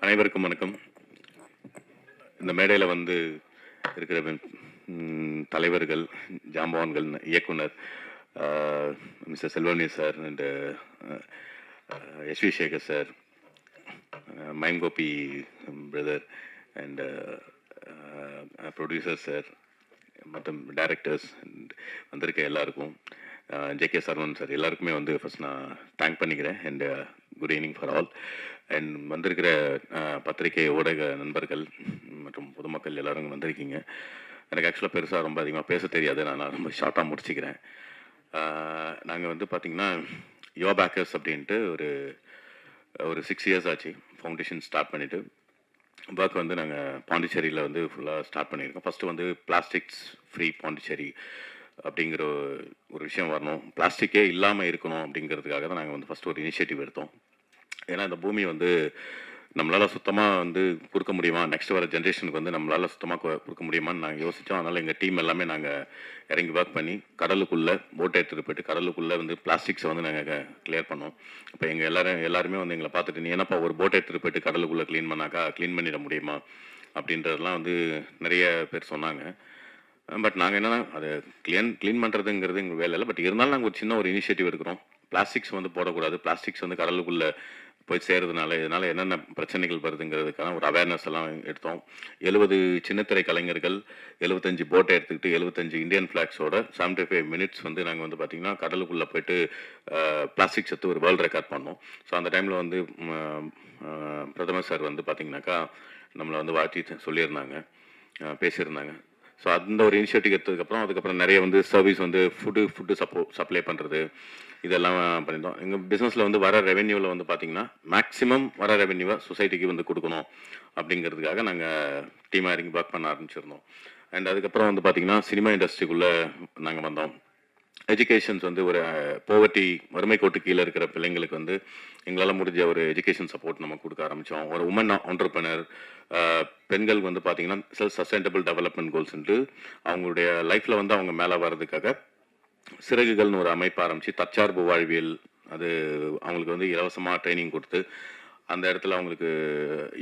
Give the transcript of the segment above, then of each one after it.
அனைவருக்கும் வணக்கம். இந்த மேடையில் வந்து இருக்கிற தலைவர்கள், ஜாம்பவான்கள், இயக்குனர் mister Selvamani sir and SV Sekhar sir, mime Gopi brother and producer sir மற்றும் டைரக்டர்ஸ் வந்திருக்க எல்லாருக்கும், ஜே.கே. சரவணன் சார் எல்லாருக்குமே வந்து ஃபர்ஸ்ட் நான் தேங்க் பண்ணிக்கிறேன். And good evening for all. And வந்திருக்கிற பத்திரிகை ஊடக நண்பர்கள் மற்றும் பொதுமக்கள் எல்லோரும் வந்திருக்கீங்க. எனக்கு ஆக்சுவலாக பெருசாக ரொம்ப அதிகமாக பேச தெரியாது, நான் ரொம்ப ஷார்ட்டாக முடிச்சுக்கிறேன். நாங்கள் வந்து பார்த்திங்கன்னா யோ பேக்கர்ஸ் அப்படின்ட்டு ஒரு 6 இயர்ஸ் ஆச்சு ஃபவுண்டேஷன் ஸ்டார்ட் பண்ணிவிட்டு. ஒர்க் வந்து நாங்கள் பாண்டிச்சேரியில் வந்து ஃபுல்லாக ஸ்டார்ட் பண்ணியிருக்கோம். ஃபஸ்ட்டு வந்து பிளாஸ்டிக்ஸ் ஃப்ரீ பாண்டிச்சேரி அப்படிங்கிற ஒரு விஷயம் வரணும், பிளாஸ்டிக்கே இல்லாமல் இருக்கணும் அப்படிங்கிறதுக்காக தான் நாங்கள் வந்து ஃபஸ்ட்டு ஒரு இனிஷியேட்டிவ் எடுத்தோம். ஏன்னா இந்த பூமி வந்து நம்மளால் சுத்தமாக வந்து கொடுக்க முடியுமா, நெக்ஸ்ட் வர ஜென்ரேஷனுக்கு வந்து நம்மளால் சுத்தமாக கொடுக்க முடியுமான்னு நாங்கள் யோசித்தோம். அதனால் எங்கள் டீம் எல்லாமே நாங்கள் இறங்கி ஒர்க் பண்ணி கடலுக்குள்ளே போட்டை எடுத்துகிட்டு போய்ட்டு கடலுக்குள்ளே வந்து பிளாஸ்டிக்ஸை வந்து நாங்கள் கிளியர் பண்ணோம். இப்போ எங்கள் எல்லாருமே வந்து எங்களை பார்த்துட்டு, நீ என்னப்பா ஒரு போட்டை எடுத்துகிட்டு போய்ட்டு கடலுக்குள்ளே க்ளீன் பண்ணிட முடியுமா அப்படின்றதெல்லாம் வந்து நிறைய பேர் சொன்னாங்க. பட் நாங்கள் என்னென்னா அதை க்ளீன் பண்ணுறதுங்கிறது எங்கள் வேலை இல்லை. பட் இருந்தாலும் நாங்கள் ஒரு சின்ன ஒரு இனிஷியேட்டிவ் எடுக்கிறோம். பிளாஸ்டிக்ஸ் வந்து போடக்கூடாது, பிளாஸ்டிக்ஸ் வந்து கடலுக்குள்ளே போய் சேர்றதுனால இதனால் என்னென்ன பிரச்சனைகள் வருதுங்கிறதுக்கான ஒரு அவேர்னஸ் எல்லாம் எடுத்தோம். 70 சின்னத்திரை கலைஞர்கள் 75 போட்டை எடுத்துக்கிட்டு 75 இந்தியன் ஃப்ளாக்ஸோட 75 மினிட்ஸ் வந்து நாங்கள் வந்து பார்த்திங்கன்னா கடலுக்குள்ளே போய்ட்டு பிளாஸ்டிக்ஸ் எடுத்து ஒரு வேர்ல்டு ரெக்கார்ட் பண்ணோம். ஸோ அந்த டைமில் வந்து பிரதமர் சார் வந்து பார்த்திங்கனாக்கா நம்மளை வந்து வாழ்த்தி சொல்லியிருந்தாங்க, பேசியிருந்தாங்க. ஸோ அந்த ஒரு இனிஷியேட்டிவ் எடுத்ததுக்கப்புறம் அதுக்கப்புறம் நிறைய வந்து சர்வீஸ் வந்து ஃபுட்டு சப்ளை பண்ணுறது இதெல்லாம் பண்ணியிருந்தோம். எங்கள் பிஸ்னஸில் வந்து வர ரெவென்யூவில் வந்து பார்த்திங்கன்னா மேக்ஸிமம் வர ரெவென்யூவை சொசைட்டிக்கு வந்து கொடுக்கணும் அப்படிங்கிறதுக்காக நாங்கள் டீமாக இறங்கி ஒர்க் பண்ண ஆரம்பிச்சிருந்தோம். அண்ட் அதுக்கப்புறம் வந்து பார்த்திங்கன்னா சினிமா இண்டஸ்ட்ரிக்குள்ளே நாங்கள் வந்தோம். எஜுகேஷன்ஸ் வந்து ஒரு போவர்ட்டி வறுமை கோட்டு கீழே இருக்கிற பிள்ளைங்களுக்கு வந்து எங்களால் முடிஞ்ச ஒரு எஜுகேஷன் சப்போர்ட் நம்ம கொடுக்க ஆரம்பித்தோம். ஒரு உமன் ஆண்டர்பிரனர், பெண்கள் வந்து பார்த்திங்கன்னா செல்ஃப் சஸ்டைனபிள் டெவலப்மெண்ட் கோல்ஸ்ன்ட்டு அவங்களுடைய லைஃப்பில் வந்து அவங்க மேலே வர்றதுக்காக சிறகுகள்னு ஒரு அமைப்பு ஆரம்பித்து தற்சார்பு வாழ்வியல் அது அவங்களுக்கு வந்து இலவசமாக ட்ரைனிங் கொடுத்து அந்த இடத்துல அவங்களுக்கு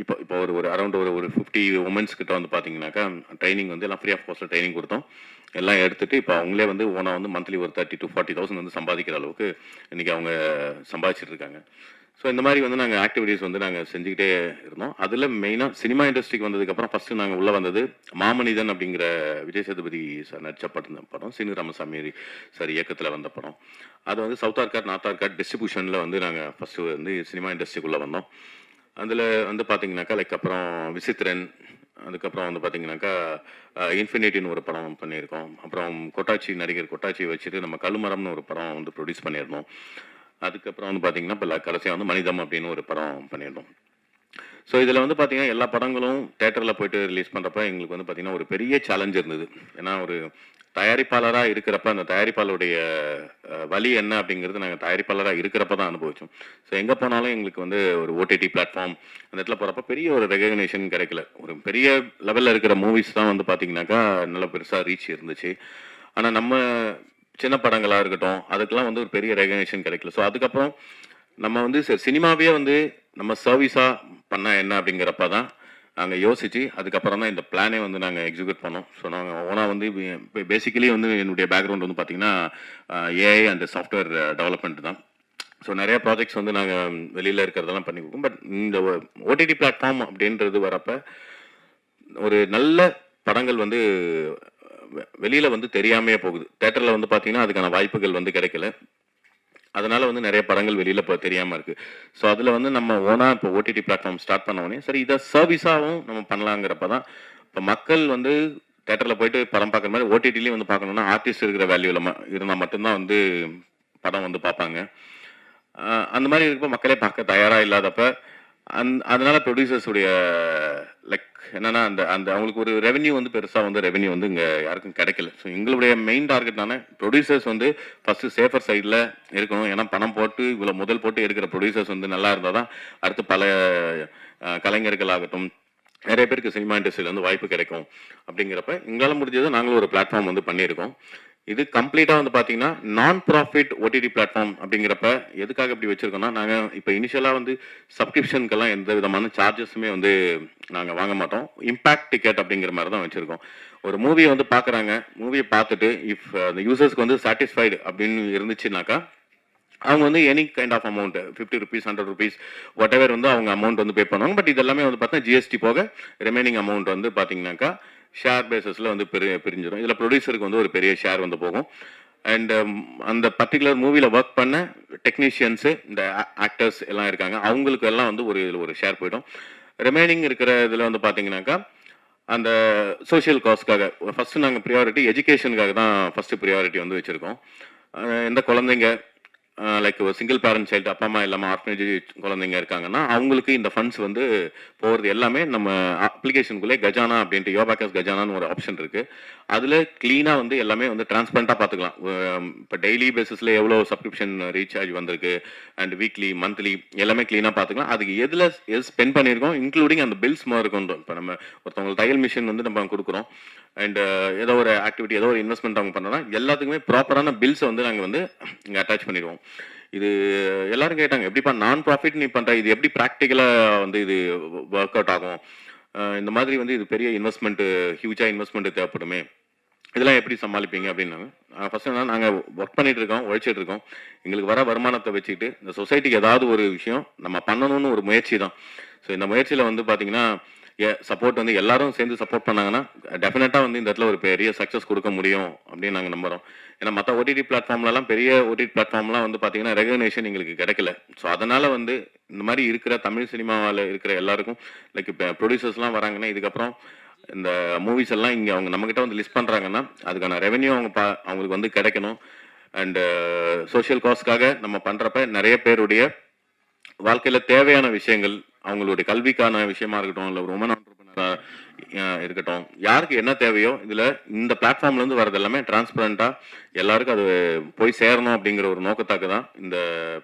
இப்போ ஒரு அரௌண்ட் ஒரு 50 உமன்ஸ் கிட்ட வந்து பார்த்தீங்கன்னாக்கா ட்ரைனிங் வந்து எல்லாம் ஃப்ரீ ஆஃப் காஸ்ட்டில் ட்ரைனிங் கொடுத்தோம். எல்லாம் எடுத்துகிட்டு இப்போ அவங்களே வந்து ஓனாக வந்து மந்த்லி ஒரு 30,000 to 40,000 வந்து சம்பாதிக்கிற அளவுக்கு இன்றைக்கி அவங்க சம்பாதிச்சிட்டு இருக்காங்க. ஸோ இந்த மாதிரி வந்து நாங்கள் ஆக்டிவிட்டீஸ் வந்து நாங்கள் செஞ்சுக்கிட்டே இருந்தோம். அதில் மெயினாக சினிமா இண்டஸ்ட்ரிக்கு வந்ததுக்கப்புறம் ஃபஸ்ட்டு நாங்கள் உள்ளே வந்தது மாமனிதன் அப்படிங்கிற விஜய் சேதுபதி சார் நடிச்சப்பட்ட படம், சீனு ராமசாமி சார் இயக்கத்தில் வந்த படம். அது வந்து சவுத் ஆர்காட் நார்த் ஆர்காட் டிஸ்ட்ரிபியூஷனில் வந்து நாங்கள் ஃபஸ்ட்டு வந்து சினிமா இண்டஸ்ட்ரிக்குள்ளே வந்தோம். அதில் வந்து பார்த்தீங்கன்னாக்கா அப்புறம் விசித்திரன், அதுக்கப்புறம் வந்து பார்த்தீங்கன்னாக்கா இன்ஃபினிட்டின்னு ஒரு படம் பண்ணியிருக்கோம். அப்புறம் நடிகர் கொட்டாச்சி வச்சுட்டு நம்ம கழுமரம்னு ஒரு படம் வந்து ப்ரொடியூஸ் பண்ணியிருந்தோம். அதுக்கப்புறம் வந்து பார்த்தீங்கன்னா இப்போ கடைசியாக வந்து மனிதம் அப்படின்னு ஒரு படம் பண்ணியிருந்தோம். ஸோ இதில் வந்து பார்த்தீங்கன்னா எல்லா படங்களும் தேட்டரில் போய்ட்டு ரிலீஸ் பண்ணுறப்ப எங்களுக்கு வந்து பார்த்திங்கன்னா ஒரு பெரிய சேலஞ்ச் இருந்தது. ஏன்னா ஒரு தயாரிப்பாளராக இருக்கிறப்ப அந்த தயாரிப்பாளருடைய வழி என்ன அப்படிங்கிறது நாங்கள் தயாரிப்பாளராக இருக்கிறப்ப தான் அனுபவித்தோம். ஸோ எங்கே போனாலும் எங்களுக்கு வந்து ஒரு ஓடிடி பிளாட்ஃபார்ம் அந்த இடத்துல போகிறப்ப பெரிய ஒரு ரெகக்னேஷன் கிடைக்கல. ஒரு பெரிய லெவலில் இருக்கிற மூவிஸ் தான் வந்து பார்த்திங்கனாக்கா நல்லா பெருசாக ரீச் இருந்துச்சு. ஆனால் நம்ம சின்ன படங்களாக இருக்கட்டும் அதுக்கெல்லாம் வந்து ஒரு பெரிய ரெகக்னேஷன் கிடைக்கல. ஸோ அதுக்கப்புறம் நம்ம வந்து சினிமாவே வந்து நம்ம சர்வீஸாக பண்ணால் என்ன அப்படிங்கிறப்ப தான் நாங்கள் யோசித்து அதுக்கப்புறம் தான் இந்த பிளானே வந்து நாங்கள் எக்ஸிக்யூட் பண்ணோம். ஸோ நாங்கள் ஓனாக வந்து பேசிக்கலி வந்து என்னுடைய பேக்ரவுண்ட் வந்து பார்த்திங்கன்னா ஏஐ அண்ட் சாஃப்ட்வேர் டெவலப்மெண்ட் தான். ஸோ நிறைய ப்ராஜெக்ட்ஸ் வந்து நாங்கள் வெளியில் இருக்கிறதெல்லாம் பண்ணி கொடுப்போம். பட் இந்த ஓடிடி பிளாட்ஃபார்ம் அப்படின்றது வரப்போ ஒரு நல்ல படங்கள் வந்து வெளியில் வந்து தெரியாமையே போகுது. தேட்டரில் வந்து பார்த்தீங்கன்னா அதுக்கான வாய்ப்புகள் வந்து கிடைக்கல. அதனால் வந்து நிறைய படங்கள் வெளியில் இப்போ தெரியாமல் இருக்குது. ஸோ அதில் வந்து நம்ம ஓனாக இப்போ ஓடிடி பிளாட்ஃபார்ம் ஸ்டார்ட் பண்ணோடனே சரி இதை சர்வீஸாகவும் நம்ம பண்ணலாங்கிறப்ப தான் இப்போ மக்கள் வந்து தேட்டரில் போயிட்டு படம் பார்க்குற மாதிரி ஓடிடிலையும் வந்து பார்க்கணுன்னா ஆர்டிஸ்ட் இருக்கிற வேல்யூவில் இருந்தால் மட்டும்தான் வந்து படம் வந்து பார்ப்பாங்க. அந்த மாதிரி இருக்கப்போ மக்களே பார்க்க தயாராக இல்லாதப்ப அதனால ப்ரொடியூசர்ஸுடைய என்னன்னா அந்த அவங்களுக்கு ஒரு ரெவென்யூ வந்து பெருசாக வந்து ரெவென்யூ வந்து இங்கே யாருக்கும் கிடைக்கல. ஸோ எங்களுடைய மெயின் டார்கெட்னால ப்ரொடியூசர்ஸ் வந்து ஃபஸ்ட்டு சேஃபர் சைடில் இருக்கணும். ஏன்னா பணம் போட்டு இவ்வளோ முதல் போட்டு இருக்கிற ப்ரொடியூசர்ஸ் வந்து நல்லா இருந்தால் தான் அடுத்து பல கலைஞர்கள் ஆகட்டும் நிறைய பேருக்கு சினிமா இண்டஸ்ட்ரியில் வந்து வாய்ப்பு கிடைக்கும். அப்படிங்கிறப்ப எங்களால் முடிஞ்சது நாங்களும் ஒரு பிளாட்ஃபார்ம் வந்து பண்ணியிருக்கோம். இது கம்ப்ளீட்டாக வந்து பார்த்தீங்கன்னா நான் ப்ராஃபிட் ஓடிடி பிளாட்ஃபார்ம் அப்படிங்கிறப்ப எதுக்காக இப்படி வச்சுருக்கோம்னா, நாங்கள் இப்போ இனிஷியலாக வந்து சப்ஸ்கிரிப்ஷனுக்கெல்லாம் எந்த விதமான சார்ஜஸுமே வந்து நாங்கள் வாங்க மாட்டோம். இம்பேக்ட் டிக்கெட் அப்படிங்கிற மாதிரி தான் வச்சுருக்கோம். ஒரு மூவியை வந்து பார்க்குறாங்க, மூவியை பார்த்துட்டு இஃப் அந்த யூசர்ஸ்க்கு வந்து சாட்டிஸ்ஃபைடு அப்படின்னு இருந்துச்சுனாக்கா, அவங்க வந்து any kind of amount ₹50 ₹100 whatever வந்து அவங்க அமௌண்ட் வந்து பே பண்ணுவாங்க. பட் இது எல்லாமே வந்து பார்த்தா ஜிஎஸ்டி போக ரிமைனிங் அமௌண்ட் வந்து பார்த்தீங்கன்னாக்கா ஷேர் பேசிஸில் வந்து பிரிஞ்சிடும். இதில் ப்ரொடியூசருக்கு வந்து ஒரு பெரிய ஷேர் வந்து போகும். அண்ட் அந்த பர்டிகுலர் மூவியில் ஒர்க் பண்ண டெக்னீஷியன்ஸு, இந்த ஆக்டர்ஸ் எல்லாம் இருக்காங்க, அவங்களுக்கு எல்லாம் வந்து ஒரு ஷேர் போயிடும். ரிமைனிங் இருக்கிற இதில் வந்து பார்த்தீங்கன்னாக்கா அந்த சோஷியல் காஸ்ட்காக ஃபஸ்ட்டு நாங்கள் ப்ரியாரிட்டி எஜுகேஷனுக்காக தான் ஃபஸ்ட்டு ப்ரியாரிட்டி வந்து வச்சுருக்கோம். எந்த குழந்தைங்க லைக் ஒரு சிங்கிள் பேரண்ட் சைல்டு, அப்பா அம்மா இல்லாமல் ஆர்ஃபனேஜ் குழந்தைங்க இருக்காங்கன்னா அவங்களுக்கு இந்த ஃபண்ட்ஸ் வந்து போகிறது எல்லாமே நம்ம அப்ளிகேஷனுக்குள்ளே கஜானா அப்படின்ட்டு யோபாக்கஸ் கஜானான்னு ஒரு ஆப்ஷன் இருக்குது. அதில் க்ளீனாக வந்து எல்லாமே வந்து டிரான்ஸ்பரண்ட்டாக பார்த்துக்கலாம். இப்போ டெய்லி பேசிஸில் எவ்வளோ சப்ஸ்கிரிப்ஷன் ரீசார்ஜ் வந்திருக்கு அண்ட் வீக்லி மந்த்லி எல்லாமே க்ளீனாக பார்த்துக்கலாம். அதுக்கு எது ஸ்பெண்ட் பண்ணியிருக்கோம் இன்க்ளூடிங் அந்த பில்ஸ் மாதிரி இருக்கும். இப்போ நம்ம ஒருத்தவங்களுக்கு தையல் மிஷின் வந்து நம்ம கொடுக்குறோம் அண்ட் ஏதோ ஒரு ஆக்டிவிட்டி, ஏதோ ஒரு இன்வெஸ்ட்மெண்ட் அவங்க பண்ணுறோன்னா எல்லாத்துக்குமே ப்ராப்பரான பில்ஸை வந்து நாங்கள் வந்து இங்கே அட்டாச் பண்ணிடுவோம். இது எல்லாரும் கேட்டாங்க, எப்படிப்பா நான் ப்ராஃபிட் நீ பண்ணுற, இது எப்படி ப்ராக்டிக்கலாக வந்து இது ஒர்க் அவுட் ஆகும், இந்த மாதிரி வந்து இது பெரிய இன்வெஸ்ட்மெண்ட்டு, ஹியூஜாக இன்வெஸ்ட்மெண்ட்டு தேவைப்படுமே, இதெல்லாம் எப்படி சமாளிப்பீங்க அப்படின்னாங்க. ஃபர்ஸ்ட் என்ன, நாங்கள் ஒர்க் பண்ணிட்டு இருக்கோம், உழைச்சிட்டு இருக்கோம். எங்களுக்கு வர வருமானத்தை வச்சுக்கிட்டு இந்த சொசைட்டிக்கு ஏதாவது ஒரு விஷயம் நம்ம பண்ணணும்னு ஒரு முயற்சி தான். ஸோ இந்த முயற்சியில் வந்து பார்த்தீங்கன்னா சப்போர்ட் வந்து எல்லாரும் சேர்ந்து சப்போர்ட் பண்ணாங்கன்னா டெஃபினட்டாக வந்து இந்த இடத்துல ஒரு பெரிய சக்ஸஸ் கொடுக்க முடியும் அப்படின்னு நாங்கள் நம்புகிறோம். ஏன்னா மற்ற ஓடிடி பிளாட்ஃபார்ம்லலாம், பெரிய ஓடிடி பிளாட்ஃபார்ம்லாம் வந்து பார்த்தீங்கன்னா ரெகக்னேஷன் எங்களுக்கு கிடைக்கல. ஸோ அதனால் வந்து இந்த மாதிரி இருக்கிற தமிழ் சினிமாவில் இருக்கிற எல்லாருக்கும் லைக் இப்போ ப்ரொடியூசர்ஸ்லாம் வராங்கன்னா, இதுக்கப்புறம் இந்த மூவிஸ் எல்லாம் இங்கே அவங்க நம்மக்கிட்ட வந்து லிஸ்ட் பண்ணுறாங்கன்னா அதுக்கான ரெவென்யூ அவங்களுக்கு வந்து கிடைக்கணும். அண்டு சோஷியல் காஸ்ட்காக நம்ம பண்ணுறப்ப நிறைய பேருடைய வாழ்க்கையில் தேவையான விஷயங்கள், அவங்களுடைய கல்விக்கான விஷயமா இருக்கட்டும், இல்லை ஒரு உமன் ஆண்டர்பிரினராக இருக்கட்டும், யாருக்கு என்ன தேவையோ இதில் இந்த பிளாட்ஃபார்ம்லேருந்து வரது எல்லாமே டிரான்ஸ்பரண்ட்டாக எல்லாருக்கும் அது போய் சேரணும் அப்படிங்கிற ஒரு நோக்கத்தாக்கு தான் இந்த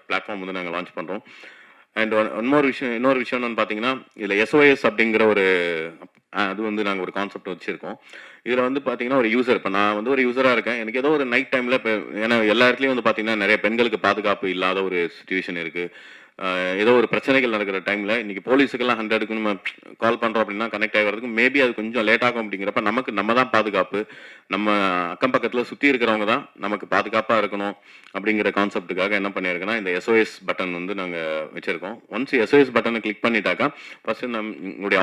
பிளாட்ஃபார்ம் வந்து நாங்கள் லான்ச் பண்ணுறோம். அண்ட் இன்னொரு விஷயம் என்னன்னு பார்த்தீங்கன்னா, இதில் எஸ்ஓஎஸ் அப்படிங்கிற ஒரு அது வந்து நாங்கள் ஒரு கான்செப்ட் வச்சுருக்கோம். இதில் வந்து பார்த்தீங்கன்னா ஒரு யூசர், இப்போ நான் வந்து ஒரு யூஸராக இருக்கேன், எனக்கு ஏதோ ஒரு நைட் டைமில் இப்போ ஏன்னா எல்லா இடத்துலையும் வந்து பார்த்தீங்கன்னா நிறைய பெண்களுக்கு பாதுகாப்பு இல்லாத ஒரு சுச்சுவேஷன் இருக்குது. ஏதோ ஒரு பிரச்சனைகள் நடக்கிற டைமில் இன்றைக்கி போலீஸுக்கெல்லாம் 100க்கு நம்ம கால் பண்ணுறோம் அப்படின்னா கனெக்ட் ஆகிறதுக்கு மேபி அது கொஞ்சம் லேட் ஆகும். அப்படிங்கிறப்ப நம்ம தான் பாதுகாப்பு, நம்ம அக்கம் பக்கத்தில் சுற்றி இருக்கிறவங்க தான் நமக்கு பாதுகாப்பாக இருக்கணும் அப்படிங்கிற கான்செப்டுக்காக என்ன பண்ணியிருக்கோன்னா இந்த எஸ்ஓஎஸ் பட்டன் வந்து நாங்கள் வச்சுருக்கோம். ஒன்ஸ் எஸ்ஓஎஸ் பட்டனை கிளிக் பண்ணிட்டாக்கா ஃபஸ்ட்டு நம்மளுடைய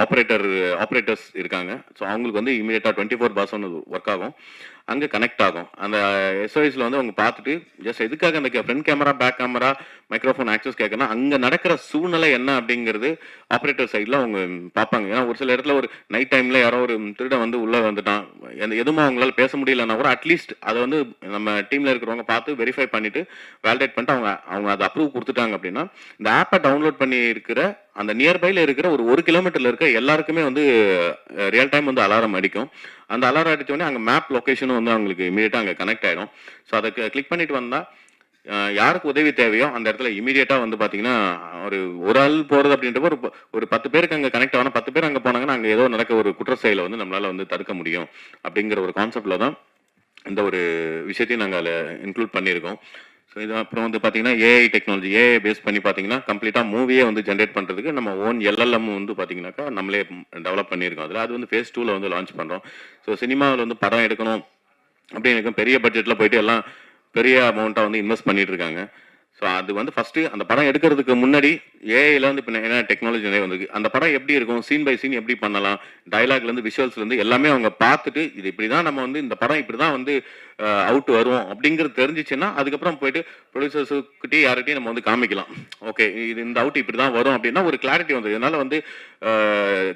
ஆப்ரேட்டர்ஸ் இருக்காங்க. ஸோ அவங்களுக்கு வந்து இமீடியட்டாக 24/7 ஒர்க் ஆகும், அங்கே கனெக்ட் ஆகும். அந்த எஸ்ஓஎஸில் வந்து அவங்க பார்த்துட்டு ஜஸ்ட் எதுக்காக அந்த front camera, back camera, microphone access கேட்கணும், அங்கே நடக்கிற சூழ்நிலை என்ன அப்படிங்கிறது ஆப்ரேட்டர் சைடில் அவங்க பார்ப்பாங்க. ஏன்னா ஒரு சில இடத்துல ஒரு நைட் டைமில் யாரோ ஒரு திருடன் வந்து உள்ளே வந்துட்டான், எதுவும் அவங்களால பேச முடியலன்னா கூட அட்லீஸ்ட் அதை வந்து நம்ம டீமில் இருக்கிறவங்க பார்த்து வெரிஃபை பண்ணிவிட்டு வேலிடேட் பண்ணிட்டு அவங்க அதை அப்ரூவ் கொடுத்துட்டாங்க அப்படின்னா இந்த ஆப்பை டவுன்லோட் பண்ணி இருக்கிற அந்த நியர்பையில் இருக்கிற ஒரு கிலோமீட்டரில் இருக்க எல்லாருக்குமே வந்து ரியல் டைம் வந்து அலாரம் அடிக்கும். அந்த அலாரம் அடித்தோடனே அங்கே மேப் லொக்கேஷனும் வந்து அவங்களுக்கு இமீடியட்டாக அங்கே கனெக்ட் ஆகிடும். ஸோ அதை கிளிக் பண்ணிட்டு வந்தால் யாருக்கு உதவி தேவையோ அந்த இடத்துல இமீடியட்டாக வந்து பார்த்தீங்கன்னா ஒரு ஆள் போகிறது அப்படின்றப்ப ஒரு 10 பேருக்கு அங்கே கனெக்ட் ஆகணும், 10 பேர் அங்கே போனாங்கன்னா அங்கே ஏதோ நடக்க ஒரு குற்ற செயலை வந்து நம்மளால் வந்து தடுக்க முடியும் அப்படிங்கிற ஒரு கான்செப்டில் தான் இந்த ஒரு விஷயத்தையும் நாங்கள் அதில் இன்க்ளூட் பண்ணியிருக்கோம். ஸோ இது அப்புறம் வந்து பார்த்தீங்கன்னா ஏஐ டெக்னாலஜி, ஏஐ பேஸ் பண்ணி பார்த்தீங்கன்னா கம்ப்ளீட்டாக மூவியே வந்து ஜென்ரேட் பண்ணுறதுக்கு நம்ம ஓன் எல்எல்எம் வந்து பார்த்தீங்கன்னாக்கா நம்மளே டெவலப் பண்ணியிருக்கோம். அதில் அது வந்து ஃபேஸ் 2ல் வந்து லான்ச் பண்ணுறோம். ஸோ சினிமாவில் வந்து படம் எடுக்கணும் அப்படின்னு பெரிய பட்ஜெட்டில் போயிட்டு எல்லாம் பெரிய அமௌண்ட்டாக வந்து இன்வெஸ்ட் பண்ணிட்டு இருக்காங்க. ஸோ அது வந்து ஃபஸ்ட்டு அந்த படம் எடுக்கிறதுக்கு முன்னாடி ஏஐயில் வந்து இப்போ என்ன டெக்னாலஜி நிறைய வந்து அந்த படம் எப்படி இருக்கும், சீன் பை சீன் எப்படி பண்ணலாம், டைலாக்லேருந்து விஷுவல்ஸ்லேருந்து எல்லாமே அவங்க பார்த்துட்டு இது இப்படி தான் நம்ம வந்து இந்த படம் இப்படி தான் வந்து அவுட் வருவோம் அப்படிங்கிறது தெரிஞ்சிச்சுன்னா அதுக்கப்புறம் போயிட்டு ப்ரொடியூசர்ஸுக்கிட்டே யார்கிட்டையும் நம்ம வந்து காமிக்கலாம். ஓகே இது இந்த அவுட் இப்படி தான் வரும் அப்படின்னா ஒரு கிளாரிட்டி வந்து இதனால் வந்து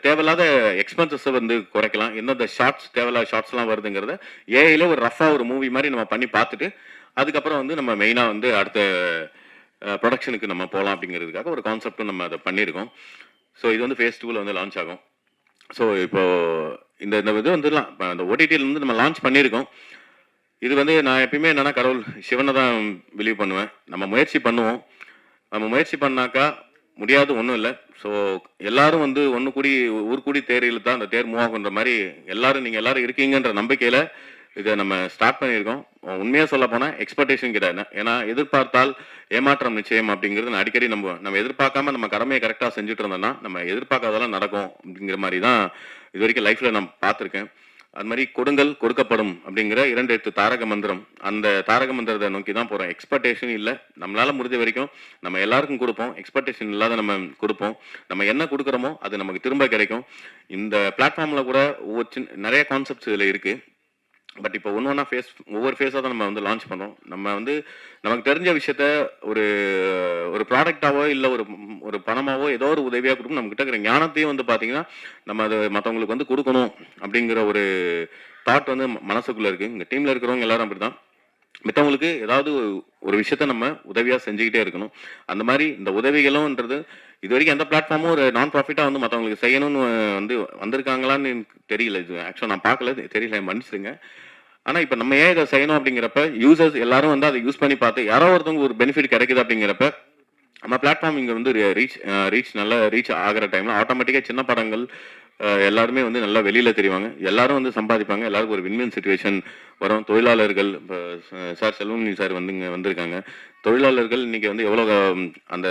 தேவையில்லாத எக்ஸ்பென்சஸை வந்து குறைக்கலாம். எந்தெந்த ஷார்ட்ஸ் தேவையில்லாத ஷார்ட்ஸ்லாம் வருதுங்கிறத ஏஐயில் ஒரு ரஃபாக ஒரு மூவி மாதிரி நம்ம பண்ணி பார்த்துட்டு அதுக்கப்புறம் வந்து நம்ம மெயினாக வந்து அடுத்த ப்ரொடக்ஷனுக்கு நம்ம போகலாம் அப்படிங்கிறதுக்காக ஒரு கான்செப்டும் நம்ம அதை பண்ணியிருக்கோம். ஸோ இது வந்து ஃபேஸ் 2ல் வந்து லான்ச் ஆகும். ஸோ இப்போது இந்த இது வந்துடலாம் இப்போ அந்த ஓடிடியில் வந்து நம்ம லான்ச் பண்ணியிருக்கோம். இது வந்து நான் எப்பயுமே என்னென்னா கடவுள் சிவனை தான் பிலீவ் பண்ணுவேன். நம்ம முயற்சி பண்ணுவோம், நம்ம முயற்சி பண்ணாக்கா முடியாது ஒன்றும் இல்லை. ஸோ எல்லாரும் வந்து ஊர் கூடி தேர் இழுத்தா அந்த தேர் மூவ் ஆகுன்ற மாதிரி நீங்கள் எல்லாரும் இருக்கீங்கன்ற நம்பிக்கையில் இதை நம்ம ஸ்டார்ட் பண்ணியிருக்கோம். உண்மையாக சொல்ல போனால் எக்ஸ்பெக்டேஷன் கிடையாது. ஏன்னா எதிர்பார்த்தால் ஏமாற்றம் நிச்சயம் அப்படிங்கிறது நான் அடிக்கடி நம்ம எதிர்பார்க்காம நம்ம கடமையை கரெக்டாக செஞ்சுட்டு இருந்தோம்னா நம்ம எதிர்பார்க்காதெல்லாம் நடக்கும் அப்படிங்கிற மாதிரி தான் இது வரைக்கும் லைஃப்பில் நான் பார்த்துருக்கேன். அது மாதிரி கொடுங்கள் கொடுக்கப்படும் அப்படிங்கிற 2 எழுத்து தாரக மந்திரம், அந்த தாரக மந்திரத்தை நோக்கி தான் போகிறோம். எக்ஸ்பெக்டேஷன் இல்லை, நம்மளால முடிஞ்ச வரைக்கும் நம்ம எல்லாருக்கும் கொடுப்போம். எக்ஸ்பெக்டேஷன் இல்லாத நம்ம கொடுப்போம். நம்ம என்ன கொடுக்குறோமோ அது நமக்கு திரும்ப கிடைக்கும். இந்த பிளாட்ஃபார்மில் கூட நிறைய கான்செப்ட்ஸ் இதில் இருக்குது. பட் இப்போ ஒவ்வொன்றா ஒவ்வொரு ஃபேஸாக தான் நம்ம வந்து லான்ச் பண்ணோம். நம்ம வந்து நமக்கு தெரிஞ்ச விஷயத்த ஒரு ஒரு ப்ராடக்டாவோ இல்லை ஒரு பணமாவோ ஏதோ ஒரு உதவியாக கொடுக்கும். நம்மகிட்ட இருக்கிற ஞானத்தையும் வந்து பார்த்தீங்கன்னா நம்ம அதை மற்றவங்களுக்கு வந்து கொடுக்கணும் அப்படிங்கிற ஒரு தாட் வந்து மனசுக்குள்ளே இருக்குது. இங்கே டீமில் இருக்கிறவங்க எல்லாரும் அப்படி தான். மற்றவங்களுக்கு ஏதாவது ஒரு விஷயத்த நம்ம உதவியாக செஞ்சுக்கிட்டே இருக்கணும். அந்த மாதிரி இந்த உதவிகளும்ன்றது இது வரைக்கும் எந்த பிளாட்ஃபார்மும் ஒரு நான் ப்ராஃபிட்டாக வந்து மற்றவங்களுக்கு செய்யணும்னு வந்து வந்திருக்காங்களான்னு எனக்கு தெரியல. இது ஆக்சுவலாக நான் பார்க்கல, தெரியல, மன்னிச்சிருங்க. ஆனால் இப்போ நம்ம ஏன் இதை செய்யணும் அப்படிங்கிறப்ப யூசர்ஸ் எல்லாரும் வந்து அதை யூஸ் பண்ணி பார்த்து யாரோ ஒருத்தவங்க ஒரு பெனிஃபிட் கிடைக்குது அப்படிங்கிறப்ப நம்ம பிளாட்ஃபார்ம் இங்கே வந்து நல்லா ரீச் ஆகிற டைமில் ஆட்டோமேட்டிக்காக சின்ன படங்கள் எல்லாருமே வந்து நல்லா வெளியில் தெரிவாங்க. எல்லாரும் வந்து சம்பாதிப்பாங்க. எல்லாருக்கும் ஒரு வின்வின் சுச்சுவேஷன் வரும். தொழிலாளர்கள் இப்போ சார் செல்வமணி சார் வந்து இங்கே வந்திருக்காங்க. தொழிலாளர்கள் இன்னைக்கு வந்து எவ்வளோ அந்த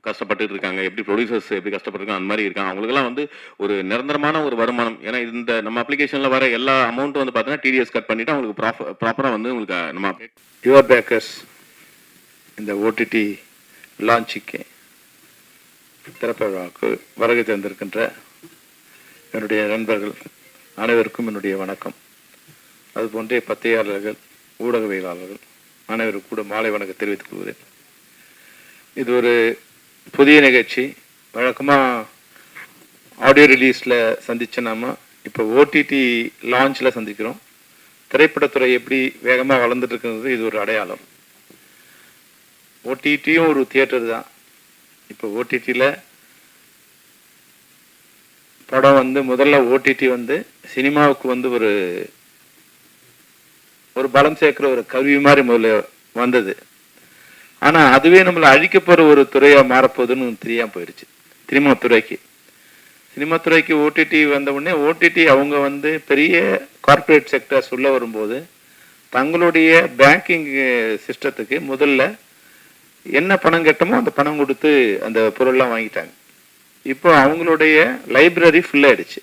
கஷ்டப்பட்டு இருக்காங்க, எப்படி ப்ரொடியூசர்ஸ் எப்படி கஷ்டப்பட்டுருக்காங்க, அந்த மாதிரி இருக்காங்க. அவங்களுக்குலாம் வந்து ஒரு நிரந்தரமான ஒரு வருமானம். ஏன்னா இந்த நம்ம அப்ளிகேஷனில் வர எல்லா அமௌண்ட்டும் வந்து பார்த்தீங்கன்னா டிடிஎஸ் கட் பண்ணிவிட்டு அவங்களுக்கு ப்ராப்பராக வந்து உங்களுக்கு நம்ம யுவர் பேக்கர்ஸ் இந்த ஓடிடி லான்ச்சுக்கு திறப்பு விழாவுக்கு வருகை தந்திருக்கின்ற என்னுடைய நண்பர்கள் அனைவருக்கும் என்னுடைய வணக்கம். அதுபோன்றே பத்திரிகையாளர்கள், ஊடகவியலாளர்கள் அனைவருக்கும் கூட மாலை வணக்கம் தெரிவித்துக் கொள்கிறேன். இது ஒரு புதிய நிகழ்ச்சி. வழக்கமாக ஆடியோ ரிலீஸில் சந்திச்சோன்னாம இப்போ ஓடிடி லான்ச்சில் சந்திக்கிறோம். திரைப்படத்துறை எப்படி வேகமாக வளர்ந்துட்டு இருக்கிறது இது ஒரு அடையாளம். ஓடிடியும் ஒரு தியேட்டர் தான். இப்போ ஓடிடியில் படம் வந்து முதல்ல ஓடிடி வந்து சினிமாவுக்கு வந்து ஒரு பலம் சேர்க்கிற ஒரு கருவி மாதிரி முதல்ல வந்தது. ஆனால் அதுவே நம்மளை அழிக்க போகிற ஒரு துறையாக மாறப்போகுதுன்னு தெரியாமல் போயிடுச்சு. சினிமா துறைக்கு ஓடிடி வந்த உடனே ஓடிடி அவங்க வந்து பெரிய கார்பரேட் செக்டர்ஸ் உள்ள வரும்போது தங்களுடைய பேங்கிங் சிஸ்டத்துக்கு முதல்ல என்ன பணம் கட்டமோ அந்த பணம் கொடுத்து அந்த பொருள்லாம் வாங்கிட்டாங்க. இப்போ அவங்களுடைய லைப்ரரி ஃபுல்லாகிடுச்சு.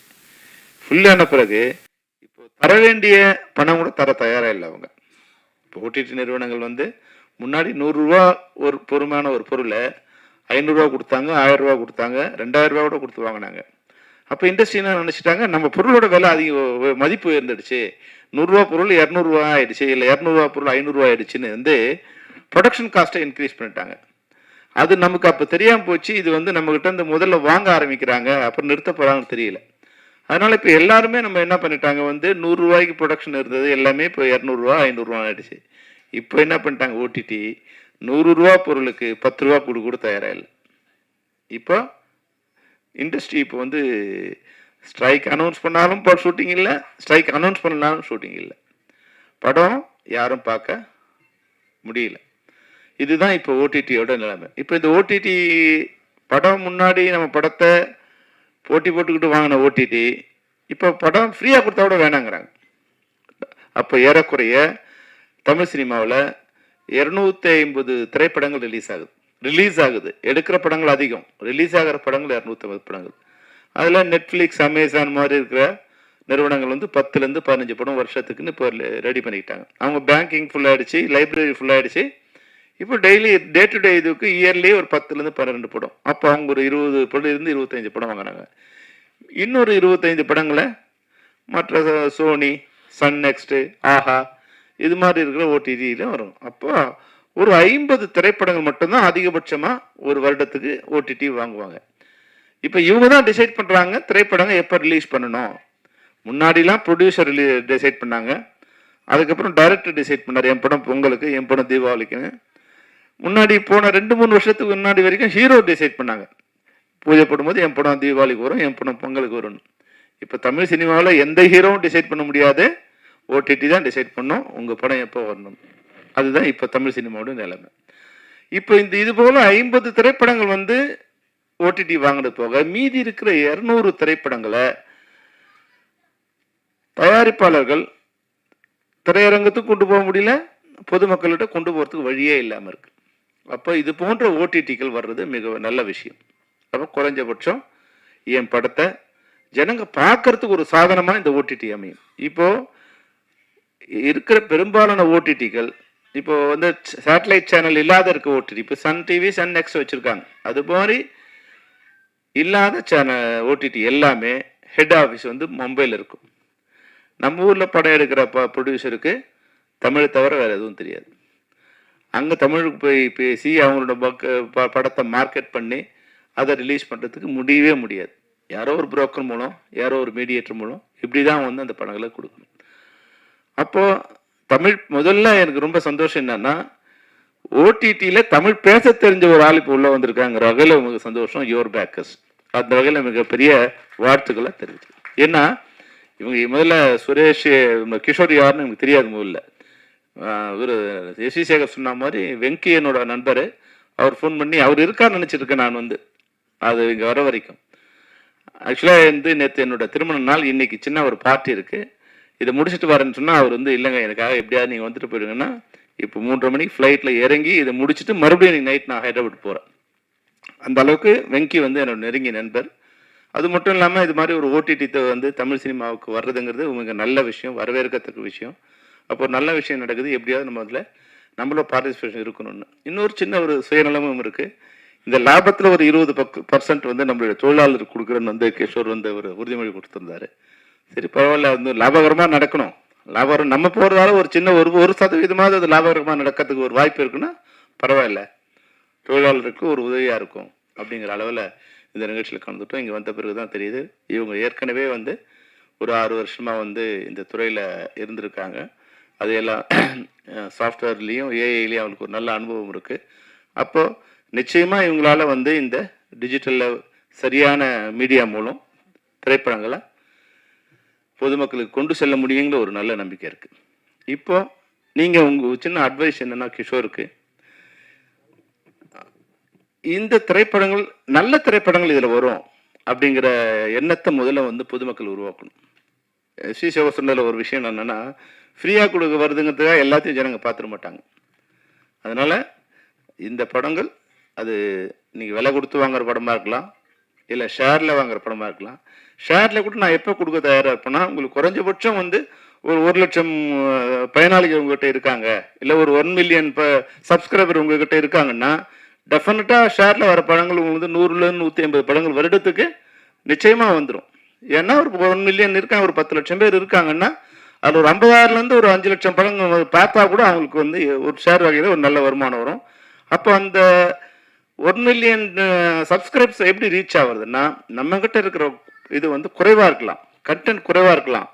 ஃபுல்லான பிறகு இப்போ தர வேண்டிய பணம் கூட தர தயாராக இல்லை அவங்க. இப்போ ஓடிடி நிறுவனங்கள் வந்து முன்னாடி 100 ரூபா ஒரு பொறுமையான ஒரு பொருளை 500 ரூபா கொடுத்தாங்க, 1000 ரூபா கொடுத்தாங்க, 2000 ரூபா கூட கொடுத்து வாங்கினாங்க. அப்போ இண்டஸ்ட்ரி என்ன நினச்சிட்டாங்க, நம்ம பொருளோட விலை அதிக மதிப்பு உயர்ந்துடுச்சு, 100 ரூபா பொருள் 200 ரூபா ஆயிடுச்சு, இல்லை 200 ரூபா பொருள் 500 ரூபா ஆயிடுச்சுன்னு வந்து ப்ரொடக்ஷன் காஸ்ட்டை இன்க்ரீஸ் பண்ணிட்டாங்க. அது நமக்கு அப்போ தெரியாமல் போச்சு. இது வந்து நம்மகிட்ட இந்த முதல்ல வாங்க ஆரம்பிக்கிறாங்க, அப்புறம் நிறுத்த போகிறாங்கன்னு தெரியல. அதனால இப்போ எல்லாருமே நம்ம என்ன பண்ணிட்டாங்க வந்து 100 ரூபாய்க்கு ப்ரொடக்ஷன் இருந்தது எல்லாமே இப்போ 200 ரூபா 500 ரூபா ஆயிடுச்சு. இப்போ என்ன பண்ணிட்டாங்க ஓடிடி 100 ரூபா பொருளுக்கு 10 ரூபா கூட தயாராக இல்லை. இப்போ இண்டஸ்ட்ரி இப்போ வந்து ஸ்ட்ரைக் அனௌன்ஸ் பண்ணாலும் ஷூட்டிங் இல்லை, ஸ்ட்ரைக் அனௌன்ஸ் பண்ணாலும் ஷூட்டிங் இல்லை, படம் யாரும் பார்க்க முடியல. இதுதான் இப்போ ஓடிடியோட நிலைமை. இப்போ இந்த ஓடிடி படம் முன்னாடி நம்ம படத்தை போட்டி போட்டுக்கிட்டு வாங்கின ஓடிடி இப்போ படம் ஃப்ரீயாக கொடுத்தா கூட வேணாங்கிறாங்க. அப்போ ஏறக்குறைய தமிழ் சினிமாவில் 250 திரைப்படங்கள் ரிலீஸ் ஆகுது. எடுக்கிற படங்கள் அதிகம், ரிலீஸ் ஆகிற படங்கள் 250 படங்கள். அதில் நெட்ஃப்ளிக்ஸ், அமேசான் மாதிரி இருக்கிற நிறுவனங்கள் வந்து 10லேருந்து 15 படம் வருஷத்துக்குன்னு இப்போ ரெடி பண்ணிக்கிட்டாங்க. அவங்க பேங்கிங் ஃபுல்லாகிடுச்சு, லைப்ரரி ஃபுல்லாகிடுச்சு. இப்போ டெய்லி டே டு டே இதுக்கு இயர்லி ஒரு 10லேருந்து 12 படம். அப்போ அவங்க ஒரு 20 படம்லேருந்து 25 படம் வாங்கினாங்க. இன்னொரு 25 படங்களை மற்ற சோனி, சன் நெக்ஸ்ட்டு, ஆஹா இது மாதிரி இருக்கிற ஓடிடியில் வரும். அப்போ ஒரு 50 திரைப்படங்கள் மட்டும்தான் அதிகபட்சமாக ஒரு வருடத்துக்கு ஓடிடி வாங்குவாங்க. இப்போ இவங்க தான் டிசைட் பண்ணுறாங்க திரைப்படங்கள் எப்போ ரிலீஸ் பண்ணணும். முன்னாடிலாம் ப்ரொடியூசர் டிசைட் பண்ணாங்க, அதுக்கப்புறம் டைரக்டர் டிசைட் பண்ணார் என் படம் பொங்கலுக்கு, என் படம் தீபாவளிக்குன்னு. முன்னாடி போன 2-3 வருஷத்துக்கு முன்னாடி வரைக்கும் ஹீரோ டிசைட் பண்ணாங்க, பூஜை போடும்போது என் படம் தீபாவளிக்கு வரும், என் படம் பொங்கலுக்கு வரும்னு. இப்போ தமிழ் சினிமாவில் எந்த ஹீரோவும் டிசைட் பண்ண முடியாது, ஓடிடி தான் டிசைட் பண்ணும் உங்கள் படம் எப்போ வரணும். அதுதான் இப்போ தமிழ் சினிமாவோட நிலைமை. இப்போ இது போல் 50 திரைப்படங்கள் வந்து ஓடிடி வாங்கினது போக மீதி இருக்கிற 200 திரைப்படங்களை தயாரிப்பாளர்கள் திரையரங்கத்துக்கு கொண்டு போக முடியல, பொதுமக்கள்கிட்ட கொண்டு போகிறதுக்கு வழியே இல்லாமல் இருக்குது. அப்போ இது போன்ற ஓடிடிகள் வர்றது மிக நல்ல விஷயம். அப்போ குறைஞ்சபட்சம் என் படத்தை ஜனங்க பார்க்கறதுக்கு ஒரு சாதனமாக இந்த ஓடிடி அமையும். இப்போது இருக்கிற பெரும்பாலான ஓடிடிகள் இப்போ வந்து சேட்டலைட் சேனல் இல்லாத இருக்க ஓடிடி, இப்போ சன் டிவி, சன் நெக்ஸ்ட் வச்சுருக்காங்க. அது மாதிரி இல்லாத சேனல் ஓடிடி எல்லாமே ஹெட் ஆஃபீஸ் வந்து மும்பையில் இருக்கும். நம்ம ஊரில் படம் எடுக்கிற ப்ரொடியூசருக்கு தமிழை தவிர வேறு எதுவும் தெரியாது. அங்கே தமிழுக்கு போய் பேசி அவங்களோட படத்தை மார்க்கெட் பண்ணி அதை ரிலீஸ் பண்ணுறதுக்கு முடியவே முடியாது. யாரோ ஒரு புரோக்கர் மூலம், யாரோ ஒரு மீடியேட்டர் மூலம் இப்படி தான் வந்து அந்த படங்களை கொடுக்கணும். அப்போது தமிழ் முதல்ல எனக்கு ரொம்ப சந்தோஷம் என்னன்னா, ஓடிடியில் தமிழ் பேச தெரிஞ்ச ஒரு ஆள் இப்போ உள்ளே வந்திருக்காங்கிற வகையில் உங்களுக்கு சந்தோஷம். யுவர் பேக்கர்ஸ் அந்த வகையில் மிகப்பெரிய வாழ்த்துக்களை தெரிவிச்சு. ஏன்னா இவங்க முதல்ல சுரேஷ் கிஷோர் யாருன்னு எனக்கு தெரியாது. முதல்ல ஒரு எஸ்வி சேகர் சொன்ன மாதிரி வெங்கி என்னோட நண்பர், அவர் ஃபோன் பண்ணி அவர் இருக்கான்னு நினச்சிருக்கேன் நான் வந்து அது இங்கே வர வரைக்கும். ஆக்சுவலாக வந்து நேற்று என்னோட திருமண நாள், இன்னைக்கு சின்ன ஒரு பார்ட்டி இருக்குது, இதை முடிச்சுட்டு வரேன்னு சொன்னால் அவர் வந்து இல்லைங்க எனக்காக எப்படியாவது நீங்கள் வந்துட்டு போயிடுங்கன்னா, இப்போ 3:30 மணிக்கு ஃப்ளைட்டில் இறங்கி இதை முடிச்சுட்டு மறுபடியும் இன்னைக்கு நைட் நான் ஹைதராபாத் போகிறேன். அந்த அளவுக்கு வெங்கி வந்து என்னோட நெருங்கிய நண்பர். அது மட்டும் இல்லாமல் இது மாதிரி ஒரு ஓடிடி வந்து தமிழ் சினிமாவுக்கு வர்றதுங்கிறது உங்களுக்கு நல்ல விஷயம், வரவேற்கத்தக்க விஷயம். அப்போ நல்ல விஷயம் நடக்குது, எப்படியாவது நம்ம அதில் நம்மளும் பார்ட்டிசிபேஷன் இருக்கணும்னு. இன்னொரு சின்ன ஒரு சுயநலமும் இருக்குது. இந்த லாபத்தில் ஒரு 20% வந்து நம்மளுடைய தொழிலாளருக்கு கொடுக்குறேன்னு வந்து கிஷோர் வந்து ஒரு உறுதிமொழி கொடுத்துருந்தாரு. சரி பரவாயில்ல, வந்து லாபகரமாக நடக்கணும். லாபகரம் நம்ம போகிறதால ஒரு சின்ன 1% அது லாபகரமாக நடக்கிறதுக்கு ஒரு வாய்ப்பு இருக்குன்னா பரவாயில்ல, தொழிலாளருக்கு ஒரு உதவியாக இருக்கும் அப்படிங்கிற அளவில் இந்த நிகழ்ச்சியில் கலந்துட்டோம். இங்கே வந்த பிறகு தான் தெரியுது இவங்க ஏற்கனவே வந்து ஒரு 6 வருஷமாக வந்து இந்த துறையில் இருந்திருக்காங்க. அது எல்லாம் சாஃப்ட்வேர்லேயும் ஏஐலேயும் அவங்களுக்கு ஒரு நல்ல அனுபவம் இருக்குது. அப்போது நிச்சயமாக இவங்களால வந்து இந்த டிஜிட்டலில் சரியான மீடியா மூலம் திரைப்படங்களை பொதுமக்களுக்கு கொண்டு செல்ல முடியுங்கிற ஒரு நல்ல நம்பிக்கை இருக்குது. இப்போ நீங்கள் உங்கள் சின்ன அட்வைஸ் என்னென்னா கிஷோருக்கு, இந்த திரைப்படங்கள் நல்ல திரைப்படங்கள் இதில் வரும் அப்படிங்கிற எண்ணத்தை முதல்ல வந்து பொதுமக்கள் உருவாக்கணும். ஸ்ரீ சிவசந்தரில் ஒரு விஷயம் என்னென்னா, ஃப்ரீயாக கொடுக்க வருதுங்கிறதுக்காக எல்லாத்தையும் ஜனங்க பார்த்துட மாட்டாங்க. அதனால் இந்த படங்கள் அது நீங்கள் விலை கொடுத்து வாங்குற படமாக இருக்கலாம், இல்லை ஷேரில் வாங்குற படமாக இருக்கலாம். ஷேரில் கூட நான் எப்போ கொடுக்க தயாராக இருப்பேன்னா, உங்களுக்கு குறைஞ்சபட்சம் வந்து ஒரு 1 லட்சம் பயனாளிகள் உங்ககிட்ட இருக்காங்க, இல்லை ஒரு 1 மில்லியன் சப்ஸ்கிரைபர் உங்ககிட்ட இருக்காங்கன்னா டெஃபினட்டாக ஷேரில் வர படங்கள் உங்களுக்கு 100லேருந்து 150 படங்கள் வருடத்துக்கு நிச்சயமாக வந்துடும். ஏன்னா ஒரு 1 மில்லியன் இருக்காங்க, ஒரு 10 லட்சம் பேர் இருக்காங்கன்னா அதில் ஒரு 50,000லேருந்து ஒரு 5 லட்சம் படங்கள் பார்த்தா கூட அவங்களுக்கு வந்து ஒரு ஷேர் வகையில் ஒரு நல்ல வருமானம் வரும். அப்போ அந்த 1 மில்லியன் சப்ஸ்கிரைப்ஸ் எப்படி ரீச் ஆகுறதுன்னா, நம்மக்கிட்ட இருக்கிற இது வந்து குறைவாக இருக்கலாம், கண்டென்ட் குறைவாக இருக்கலாம்,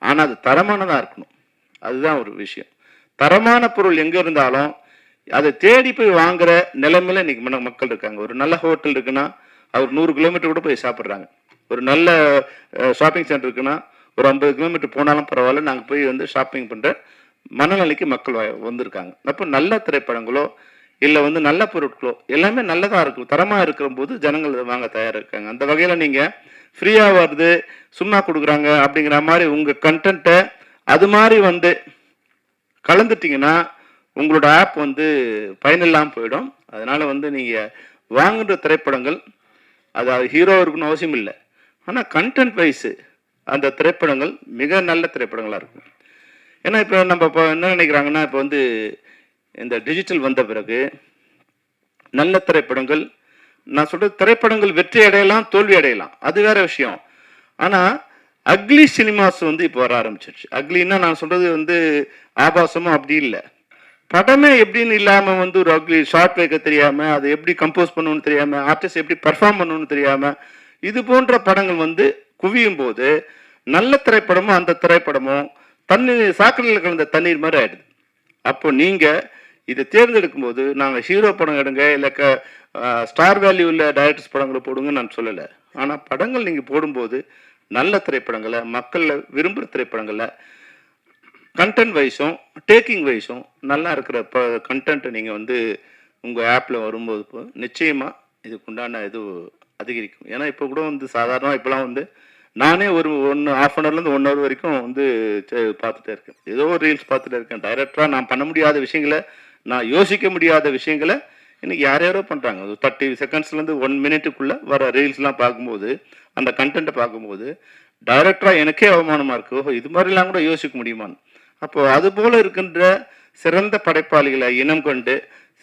ஆனால் அது தரமானதாக இருக்கணும். அதுதான் ஒரு விஷயம். தரமான பொருள் எங்கே இருந்தாலும் அதை தேடி போய் வாங்குற நிலைமையில இன்னைக்கு மக்கள் இருக்காங்க. ஒரு நல்ல ஹோட்டல் இருக்குன்னா அவர் 100 கிலோமீட்டர் கூட போய் சாப்பிட்றாங்க. ஒரு நல்ல ஷாப்பிங் சென்டர் இருக்குன்னா ஒரு 50 கிலோமீட்டர் போனாலும் பரவாயில்ல, நாங்கள் போய் வந்து ஷாப்பிங் பண்ணுற மனநிலைக்கு மக்கள் வந்திருக்காங்க. அப்போ நல்ல திரைப்படங்களோ இல்லை வந்து நல்ல பொருட்களோ எல்லாமே நல்லதாக இருக்கும், தரமாக இருக்கிற போது ஜனங்கள் இதை வாங்க தயாராக இருக்காங்க. அந்த வகையில் நீங்கள் ஃப்ரீயாக வருது சும்மா கொடுக்குறாங்க அப்படிங்கிற மாதிரி உங்கள் கண்டென்ட்டை அது மாதிரி வந்து கலந்துட்டிங்கன்னா உங்களோட ஆப் வந்து பயனில்லாமல் போயிடும். அதனால் வந்து நீங்கள் வாங்குகிற திரைப்படங்கள் அது ஹீரோ இருக்குன்னு அவசியம் இல்லை, ஆனால் கண்டென்ட் வைஸு அந்த திரைப்படங்கள் மிக நல்ல திரைப்படங்களாக இருக்கும். ஏன்னா இப்போ நம்ம இப்போ என்ன நினைக்கிறாங்கன்னா, இப்போ வந்து இந்த டிஜிட்டல் வந்த பிறகு நல்ல திரைப்படங்கள், நான் சொல்கிறது திரைப்படங்கள் வெற்றி அடையலாம் தோல்வி அடையலாம், அது வேற விஷயம். ஆனால் அக்லி சினிமாஸ் வந்து இப்போ வர ஆரம்பிச்சிருச்சு. அக்லின்னா நான் சொல்கிறது வந்து ஆபாசமும் அப்படி இல்லை, படமே எப்படின்னு இல்லாமல் வந்து ஒரு அக்லி ஷார்ட் வைக்க தெரியாமல், அதை எப்படி கம்போஸ் பண்ணணும்னு தெரியாமல், ஆர்டிஸ்ட் எப்படி பர்ஃபார்ம் பண்ணணும்னு தெரியாமல், இது போன்ற படங்கள் வந்து குவியும் போது நல்ல திரைப்படமும் அந்த திரைப்படமும் தண்ணீர் சாக்கடையில் கலந்த தண்ணீர் மாதிரி ஆயிடுது. அப்போ நீங்கள் இதை தேர்ந்தெடுக்கும் போது நாங்கள் ஹீரோ படம் எடுங்க, இல்லை ஸ்டார் வேல்யூ உள்ள டைரக்டர்ஸ் படங்களை போடுங்க நான் சொல்லலை. ஆனால் படங்கள் நீங்கள் போடும்போது நல்ல திரைப்படங்களை, மக்களில் விரும்புகிற திரைப்படங்களை கண்டென்ட் வைஸும் டேக்கிங் வைஸும் நல்லா இருக்கிற கண்டென்ட்டை நீங்கள் வந்து உங்கள் ஆப்பில் வரும்போது நிச்சயமாக இதுக்குண்டான இது அதிகரிக்கும். ஏன்னா இப்போ கூட வந்து சாதாரணமாக இப்போலாம் வந்து நானே ஒரு ஹாஃப் அன் ஹவர்லேருந்து 1 ஹவர் வரைக்கும் வந்து பார்த்துட்டே இருக்கேன். ஏதோ ஒரு ரீல்ஸ் பார்த்துட்டே இருக்கேன். டைரக்டராக நான் பண்ண முடியாத விஷயங்களை, நான் யோசிக்க முடியாத விஷயங்களை இன்னைக்கு யாரோ பண்ணுறாங்க. ஒரு 30 செகண்ட்ஸ்லேருந்து 1 மினிட்டுக்குள்ளே வர ரீல்ஸ்லாம் பார்க்கும்போது, அந்த கண்டென்ட்டை பார்க்கும்போது டைரக்டராக எனக்கே அவமானமாக இருக்குது. ஓஹோ, இது மாதிரிலாம் கூட யோசிக்க முடியுமான்னு. அப்போது அதுபோல் இருக்கின்ற சிறந்த படைப்பாளிகளை இனம் கொண்டு,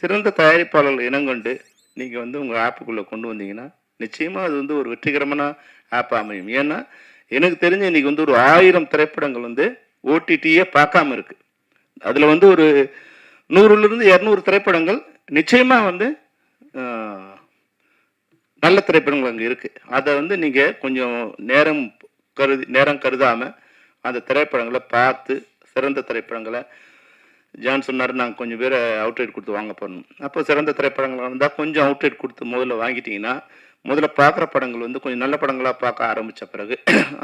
சிறந்த தயாரிப்பாளர்களை இனம் கொண்டு நீங்கள் வந்து உங்கள் ஆப்புக்குள்ளே கொண்டு வந்தீங்கன்னா நிச்சயமாக அது வந்து ஒரு வெற்றிகரமான ஆப் அமையும். ஏன்னா எனக்கு தெரிஞ்ச இன்னைக்கு வந்து ஒரு 1000 திரைப்படங்கள் வந்து ஓடிடியே பார்க்காம இருக்கு. அதில் வந்து ஒரு 100லிருந்து 200 திரைப்படங்கள் நிச்சயமாக வந்து நல்ல திரைப்படங்கள் அங்கே இருக்குது. அதை வந்து நீங்கள் கொஞ்சம் நேரம் கருதாமல் அந்த திரைப்படங்களை பார்த்து, சிறந்த திரைப்படங்களை ஜான் சொன்னார், நாங்கள் கொஞ்சம் பேரை அவுட்ரேட் கொடுத்து வாங்க போகணும். அப்போ சிறந்த திரைப்படங்கள் இருந்தால் கொஞ்சம் அவுட்ரேட் கொடுத்து முதல்ல வாங்கிட்டீங்கன்னா, முதல்ல பார்க்குற படங்கள் வந்து கொஞ்சம் நல்ல படங்களாக பார்க்க ஆரம்பித்த பிறகு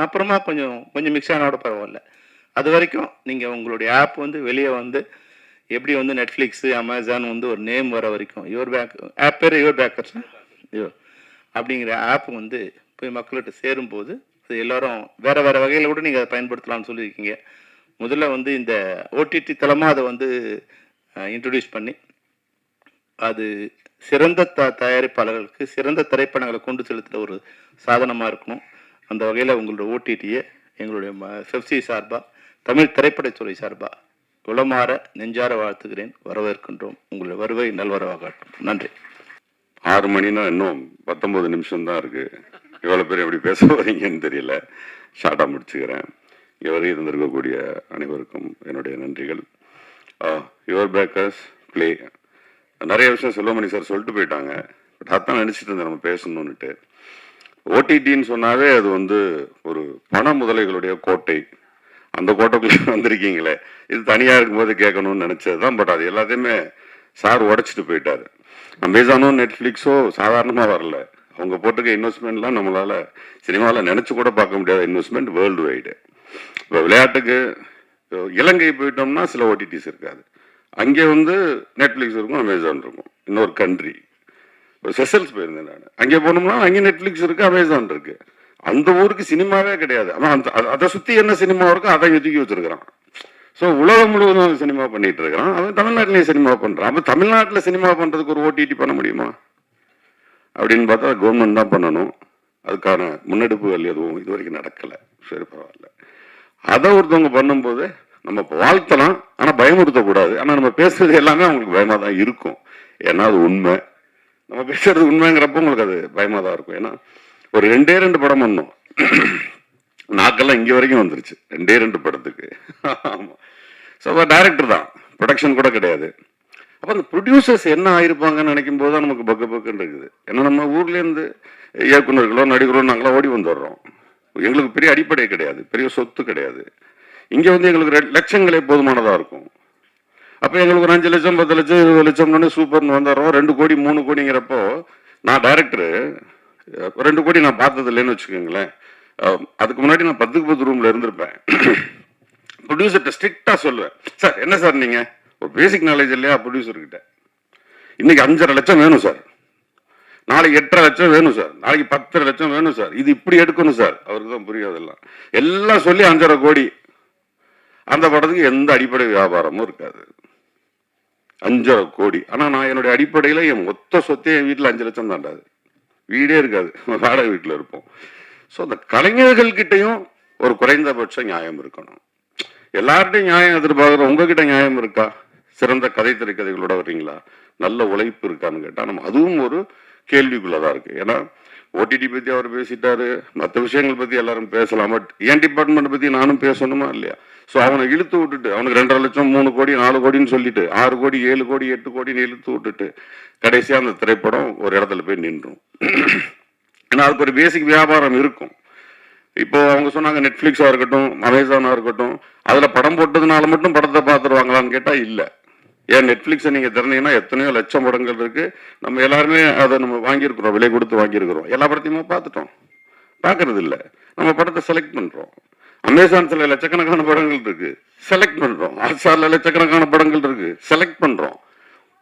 அப்புறமா கொஞ்சம் மிக்ஸ் ஆனோட பரவாயில்ல. அது வரைக்கும் நீங்கள் உங்களுடைய ஆப் வந்து வெளியே வந்து எப்படி வந்து நெட்ஃப்ளிக்ஸு, அமேசான் வந்து ஒரு நேம் வர வரைக்கும் ஆப் பேர் யுவர் பேக்கர்ஸ் அப்படிங்கிற ஆப் வந்து போய் மக்கள்கிட்ட சேரும்போது அது எல்லாரும் வேறு வேறு வகையில் கூட நீங்கள் அதை பயன்படுத்தலாம்னு சொல்லியிருக்கீங்க. முதல்ல வந்து இந்த ஓடிடி தளமாக அதை வந்து இன்ட்ரடியூஸ் பண்ணி அது சிறந்த தயாரிப்பாளர்களுக்கு சிறந்த திரைப்படங்களை கொண்டு செலுத்துகிற ஒரு சாதனமாக இருக்கணும். அந்த வகையில் உங்களுடைய ஓடிடியை எங்களுடைய FFC சார்பாக, தமிழ் திரைப்படத்துறை சார்பாக உளமாற நெஞ்சார வாழ்த்துகிறேன். வரவேற்கின்றோம். உங்களுடைய வருகை நல்வரவாகட்டும். நன்றி. 6 மணினா இன்னும் 19 நிமிஷம் தான் இருக்கு. எவ்வளோ பேர் எப்படி பேச வரீங்கன்னு தெரியல. ஷார்ட்டாக முடிச்சுக்கிறேன். இங்கே வரை இருந்திருக்கக்கூடிய அனைவருக்கும் என்னுடைய நன்றிகள். யுவர் பேக்கர்ஸ் ப்ளே நிறைய விஷயம் செல்வமணி சார் சொல்லிட்டு போயிட்டாங்க. பட் அதான் நினச்சிட்டு இருந்தேன் நம்ம பேசணுன்னுட்டு. ஓடிடின்னு சொன்னாவே அது வந்து ஒரு பண முதலைகளுடைய கோட்டை. அந்த கோட்டைக்குள்ளே வந்திருக்கீங்களே, இது தனியாக இருக்கும்போது கேட்கணும்னு நினச்சது தான். பட் அது எல்லாத்தையுமே சார் உடச்சிட்டு போயிட்டார். அமேசானோ நெட்ஃப்ளிக்ஸோ சாதாரணமாக வரல. அவங்க போட்டிருக்க இன்வெஸ்ட்மெண்ட்லாம் நம்மளால் சினிமாவில் நினச்சி கூட பார்க்க முடியாத இன்வெஸ்ட்மெண்ட் வேர்ல்டு வைடு. இப்போ விளையாட்டுக்கு இலங்கை போயிட்டோம்னா சில ஓடிடிஸ் இருக்காது. அங்கே வந்து நெட்ஃப்ளிக்ஸ் இருக்கும், அமேசான் இருக்கும். இன்னொரு கண்ட்ரி இப்போ செசல்ஸ் போயிருந்தேன் நான். அங்கே போனோம்னா அங்கே நெட்ஃப்ளிக்ஸ் இருக்குது, அமேசான் இருக்குது. அந்த ஊருக்கு சினிமாவே கிடையாது. ஆனால் அதை சுற்றி என்ன சினிமா இருக்கோ அதை தூக்கி வச்சுருக்கிறான். ஸோ உலகம் முழுவதும் சினிமா பண்ணிட்டு இருக்கிறான். அவன் தமிழ்நாட்டிலேயே சினிமா பண்ணுறான். அப்போ தமிழ்நாட்டில் சினிமா பண்ணுறதுக்கு ஒரு ஓடிடி பண்ண முடியுமா அப்படின்னு பார்த்தா கவர்மெண்ட் தான் பண்ணணும். அதுக்கான முன்னெடுப்புகள் எதுவும் இது வரைக்கும் நடக்கலை. சரி, பரவாயில்ல. அதை ஒருத்தவங்க பண்ணும்போது நம்ம வாழ்த்தலாம், ஆனால் பயமுறுத்தக்கூடாது. ஆனால் நம்ம பேசுறது எல்லாமே அவங்களுக்கு பயமாக தான் இருக்கும். ஏன்னா அது உண்மை. நம்ம பேசுறது உண்மைங்கிறப்ப உங்களுக்கு அது பயமாக தான் இருக்கும். ஏன்னா ஒரு 2 படம் பண்ணோம். நாக்கெல்லாம் இங்கே வரைக்கும் வந்துருச்சு 2 படத்துக்கு. ஆமாம். ஸோ டைரக்டர் தான், ப்ரொடக்ஷன் கூட கிடையாது. அப்போ அந்த ப்ரொடியூசர்ஸ் என்ன ஆயிருப்பாங்கன்னு நினைக்கும் போது தான் நமக்கு பக்குன்னு இருக்குது. ஏன்னா நம்ம ஊர்லேருந்து இயக்குநர்களோ நடிகரோ நாங்களாம் ஓடி வந்துடுறோம். எங்களுக்கு பெரிய அடிப்படை கிடையாது, பெரிய சொத்து கிடையாது. இங்கே வந்து எங்களுக்கு லட்சங்களே போதுமானதாக இருக்கும். அப்போ எங்களுக்கு ஒரு 5 லட்சம் 10 லட்சம் 20 லட்சம்னு சூப்பர்னு வந்துடுறோம். 2 கோடி 3 கோடிங்கிறப்போ நான் டைரக்டரு 2 கோடி நான் பார்த்தது இல்லைன்னு வச்சுக்கோங்களேன். அதுக்கு முன்னாடி நான் 10க்கு 10 ரூமில் இருந்திருப்பேன். ப்ரொடியூசர்கிட்ட ஸ்ட்ரிக்டாக சொல்லுவேன், சார் என்ன சார் நீங்கள் ஒரு பேசிக் நாலேஜ் இல்லையா ப்ரொடியூசர்கிட்ட, இன்னைக்கு 5.5 லட்சம் வேணும் சார், நாளைக்கு 8.5 லட்சம் வேணும் சார், நாளைக்கு 10 லட்சம் வேணும் சார், இது இப்படி எடுக்கணும் சார். அவருக்கு தான் புரியாதெல்லாம் எல்லாம் சொல்லி 5.5 கோடி. அந்த படத்துக்கு எந்த அடிப்படை வியாபாரமும் இருக்காது. 5.5 கோடி. ஆனால் நான் என்னுடைய அடிப்படையில் என் மொத்த சொத்தே என் வீட்டில் 5 லட்சம் தாண்டாது. வீடே இருக்காது, வாடகை வீட்டில் இருப்போம். ஸோ அந்த கலைஞர்கள்கிட்டையும் ஒரு குறைந்தபட்ச நியாயம் இருக்கணும். எல்லார்ட்டையும் நியாயம் எதிர்பார்க்குறோம். உங்ககிட்ட நியாயம் இருக்கா? சிறந்த கதை திரைக்கதைகளோட வர்றீங்களா? நல்ல உழைப்பு இருக்கான்னு கேட்டால் நம்ம அதுவும் ஒரு கேள்விக்குள்ளதான் இருக்கு. ஏன்னா ஓடிடி பற்றி அவர் பேசிட்டாரு, மற்ற விஷயங்கள் பற்றி எல்லாரும் பேசலாம். பட் என் டிபார்ட்மெண்ட் பற்றி நானும் பேசணுமா இல்லையா? ஸோ அவனை இழுத்து விட்டுட்டு அவனுக்கு 2.5 லட்சம் 3 கோடி 4 கோடின்னு சொல்லிட்டு 6 கோடி 7 கோடி 8 கோடின்னு இழுத்து விட்டுட்டு கடைசியாக அந்த திரைப்படம் ஒரு இடத்துல போய் நின்றும். ஏன்னா அதுக்கு ஒரு பேசிக் வியாபாரம் இருக்கும். இப்போ அவங்க சொன்னாங்க நெட்ஃப்ளிக்ஸாக இருக்கட்டும், அமேசானாக இருக்கட்டும், அதில் படம் போட்டதுனால மட்டும் படத்தை பார்த்துருவாங்களான்னு கேட்டால் இல்லை. ஏன் நெட்ஃப்ளிக்ஸை நீங்கள் திறந்தீங்கன்னா எத்தனையோ லட்சம் படங்கள் இருக்குது. நம்ம எல்லாருமே அதை நம்ம வாங்கியிருக்கிறோம், விலை கொடுத்து வாங்கியிருக்கிறோம். எல்லா படத்தையுமே பார்த்துட்டோம். பார்க்கறது இல்லை, நம்ம படத்தை செலக்ட் பண்ணுறோம். அமேசான் சில லட்சக்கணக்கான படங்கள் இருக்கு, செலக்ட் பண்ணுறோம். ஹாட்ஸ்டாரில் லட்சக்கணக்கான படங்கள் இருக்கு, செலக்ட் பண்ணுறோம்.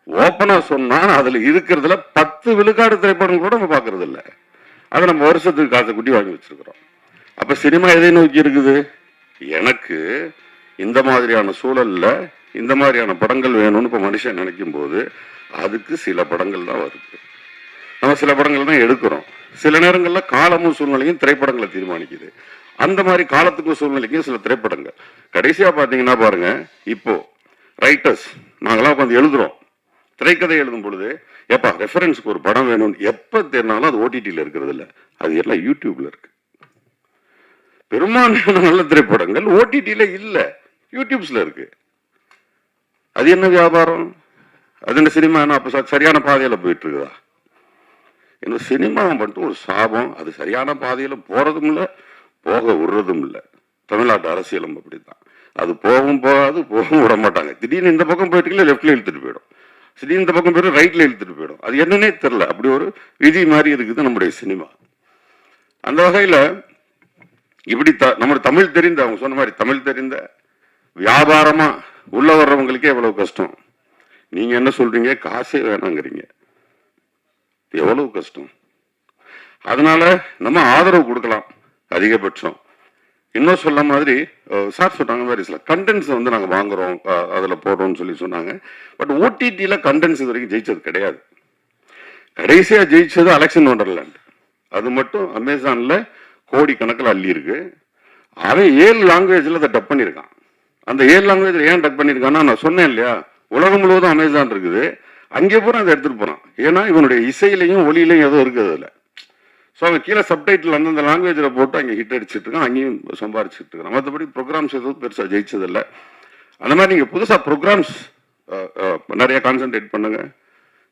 ஓப்பனாக சொன்னால் அதில் இருக்கிறதுல 10 விழுக்காடு திரைப்படங்கள் கூட நம்ம பார்க்கறது இல்லை. அதை நம்ம வருஷத்துக்கு காசை குட்டி வாங்கி வச்சிருக்கிறோம். அப்ப சினிமா எதை நோக்கி இருக்குது? எனக்கு இந்த மாதிரியான சூழல்ல இந்த மாதிரியான படங்கள் வேணும்னு இப்ப மனுஷன் நினைக்கும் போது அதுக்கு சில படங்கள் தான் வருது. நம்ம சில படங்கள் தான் எடுக்கிறோம். சில நேரங்கள்ல காலமும் சூழ்நிலையும் திரைப்படங்களை தீர்மானிக்குது. அந்த மாதிரி காலத்துக்கும் சூழ்நிலைக்கும் சில திரைப்படங்கள் கடைசியா பாத்தீங்கன்னா பாருங்க, இப்போ ரைட்டர்ஸ் நாங்களாம் உட்காந்து எழுதுறோம், திரைக்கதை எழுதும் பொழுது எப்பா ரெஃபரன்ஸ்க்கு ஒரு படம் வேணும்னு எப்ப தேர்னாலும் அது ஓடிடியில் இருக்கிறது இல்லை, அது எல்லாம் யூடியூப்ல இருக்கு. பெரும்பாலான நல்ல திரைப்படங்கள் ஓடிடியில இல்ல, யூடியூப்ஸ்ல இருக்கு. அது என்ன வியாபாரம்? அது என்ன சினிமா? என்ன அப்ப சரியான பாதையில போயிட்டு இருக்குதா? என்ன சினிமா மட்டும் ஒரு சாபம். அது சரியான பாதையில போறதும் இல்லை, போக விடுறதும் இல்லை. தமிழ்நாட்டு அரசியலும் அப்படித்தான். அது போகும் போகாது, போகவும் விட மாட்டாங்க. திடீர்னு இந்த பக்கம் போயிட்டு லெஃப்ட்ல இழுத்துட்டு போயிடும், திடீர்னு இந்த பக்கம் போயிட்டு ரைட்ல இழுத்துட்டு போயிடும். அது என்னன்னே தெரியல. அப்படி ஒரு விதி மாதிரி இருக்குது நம்முடைய சினிமா. அந்த வகையில இப்படி நம்ம தமிழ் தெரிந்த, அவங்க சொன்ன மாதிரி தமிழ் தெரிந்த வியாபாரமா உள்ள வர்றவங்களுக்கே எவ்வளவு கஷ்டம். நீங்க என்ன சொல்றீங்க? காசே வேணாங்கிறீங்க. எவ்வளவு கஷ்டம். அதனால நம்ம ஆதரவு கொடுக்கலாம் அதிகபட்சம். இன்னும் சொல்ல மாதிரி சார் சொன்னாங்க மாதிரி சில கண்டென்ட்ஸ் வந்து நாங்கள் வாங்குறோம், அதில் போடுறோம்னு சொல்லி சொன்னாங்க. பட் ஓடிடியில் கண்டென்ட்ஸ் இது வரைக்கும் ஜெயிச்சது கிடையாது. கடைசியாக ஜெயிச்சது அலெக்சன் ஒண்டர்லேண்ட். அது மட்டும் அமேசானில் கோடி கணக்கில் அள்ளி இருக்கு. அவன் 7 லாங்குவேஜில் அதை டப் பண்ணியிருக்கான். அந்த 7 லாங்குவேஜில் ஏன் டப் பண்ணியிருக்கான்னா, நான் சொன்னேன் இல்லையா, உலகம் முழுவதும் அமேசான் இருக்குது, அங்கே பூரா அதை எடுத்துகிட்டு போகிறான். ஏன்னா இவனுடைய இசையிலையும் ஒளியிலையும் ஏதோ இருக்குது அதில். ஸோ அவன் கீழே சப்டைட்டில் அந்தந்த லாங்குவேஜில் போட்டு அங்கே ஹிட் அடிச்சுட்டு இருக்கான், அங்கேயும் சம்பாரிச்சுட்டு இருக்கான். மற்றபடி ப்ரோக்ராம்ஸ் எதுவும் பெருசாக ஜெயிச்சதில்லை. அந்த மாதிரி நீங்கள் புதுசாக ப்ரோக்ராம்ஸ் நிறைய கான்சென்ட்ரேட் பண்ணுங்க.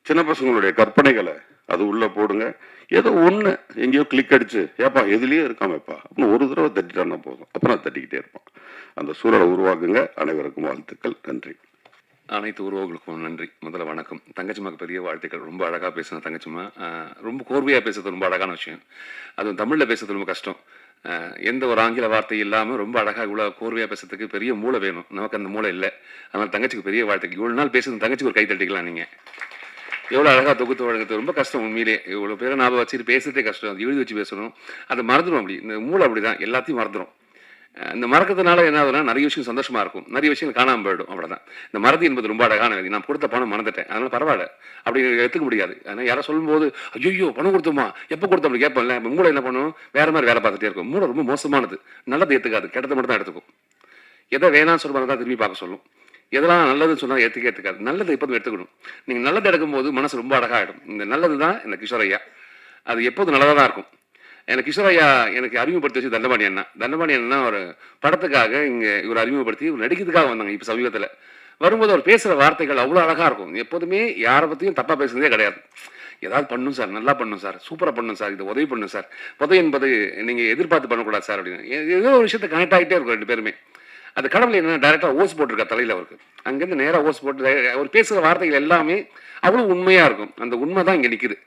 சின்ன பசங்களுடைய கற்பனைகளை அது உள்ளே போடுங்க. ஏதோ ஒன்று எங்கேயோ கிளிக் அடிச்சு ஏப்பா எதுலேயே இருக்காமப்பா அப்படின்னு ஒரு தடவை தட்டிட்டான்னா போதும், அப்புறம் தட்டிக்கிட்டே இருப்பான். அந்த சூழலை உருவாக்குங்க. அனைவருக்கும் வாழ்த்துக்கள். நன்றி. அனைத்து உறவுகளுக்கும் நன்றி. முதல்ல வணக்கம். தங்கச்சிமாக்கு பெரிய வாழ்த்துக்கள். ரொம்ப அழகாக பேசின தங்கச்சிமா. ரொம்ப கோர்வையாக பேசுறது ரொம்ப அழகான விஷயம். அதுவும் தமிழில் பேசுறது ரொம்ப கஷ்டம். எந்த ஒரு ஆங்கில வார்த்தை இல்லாமல் ரொம்ப அழகாக இவ்வளோ கோர்வையாக பேசுறதுக்கு பெரிய மூளை வேணும். நமக்கு அந்த மூளை இல்லை. அதனால் தங்கச்சிக்கு பெரிய வாழ்த்துக்கள். இவ்வளோ நாள் பேசுறது தங்கச்சிக்கு ஒரு கை தட்டிக்கலாம். நீங்கள் எவ்வளோ அழகாக தொகுத்து வழங்குறது ரொம்ப கஷ்டம். உண்மையிலே இவ்வளோ பேரை ஞாபகம் வச்சுட்டு பேசுறதே கஷ்டம். அது எழுதி வச்சு பேசணும், அதை மறந்துடும். அப்படி இந்த மூளை அப்படி தான், எல்லாத்தையும் மறந்துடும். இந்த மறக்கிறதுனால என்ன ஆகுதுன்னா, நிறைய விஷயம் சந்தோஷமா இருக்கும், நிறைய விஷயங்கள் காணாமல் போயிடும். அவ்வளோதான். இந்த மறதி என்பது ரொம்ப அழகான விதி. நான் கொடுத்த பணம் மறந்துட்டேன், அதனால பரவாயில்ல, அப்படி எடுத்துக்க முடியாது. ஆனால் யாரும் சொல்லும்போது ஐயோ பணம் கொடுத்தோமா, எப்போ கொடுத்தோம் அப்படி கேட்போம்ல. மூளை என்ன பண்ணும், வேற மாதிரி வேலை பார்த்துட்டே இருக்கும். மூளை ரொம்ப மோசமானது. நல்லது ஏற்றுக்காது, கெட்டதை மட்டும் தான் எடுத்துக்கும். எதை வேணாம்னு சொல்ல தான் திரும்பி பார்க்க சொல்லும். எதெல்லாம் நல்லதுன்னு சொன்னால் ஏற்றுக்காது. நல்லது எப்போதும் எடுத்துக்கணும். நீங்கள் நல்லது எடுக்கும்போது மனசு ரொம்ப அழகாகிடும். இந்த நல்லது தான் இந்த கிஷோர் ஐயா, அது எப்போதும் நல்லதாக தான் இருக்கும். எனக்கு கிஷோர் ஐயா எனக்கு அறிமுகப்படுத்தி வச்சு தண்டபாணி அண்ணா. தண்டபாணி அண்ணா ஒரு படத்துக்காக இங்கே இவர் அறிமுகப்படுத்தி இவர் நடிக்கிறதுக்காக வந்தாங்க. இப்போ சமீபத்தில் வரும்போது அவர் பேசுகிற வார்த்தைகள் அவ்வளோ அழகாக இருக்கும். எப்போதுமே யாரை பற்றியும் தப்பாக பேசுகிறதே கிடையாது. ஏதாவது பண்ணும் சார், நல்லா பண்ணும் சார், சூப்பராக பண்ணும் சார், இதை உதவி பண்ணும் சார். உதவி என்பது நீங்கள் எதிர்பார்த்து பண்ணக்கூடாது சார் அப்படின்னு ஏதோ ஒரு விஷயத்தை கனெக்ட் ஆகிட்டே இருக்கும் ரெண்டு பேருமே. அது கடவுள் என்ன டேரெக்டாக ஓஸ் போட்டிருக்கா தலையில் அவருக்கு. அங்கேருந்து நேராக ஓஸ் போட்டு அவர் பேசுகிற வார்த்தைகள் எல்லாமே அவ்வளோ உண்மையாக இருக்கும். அந்த உண்மை தான் இங்கே நிற்குது.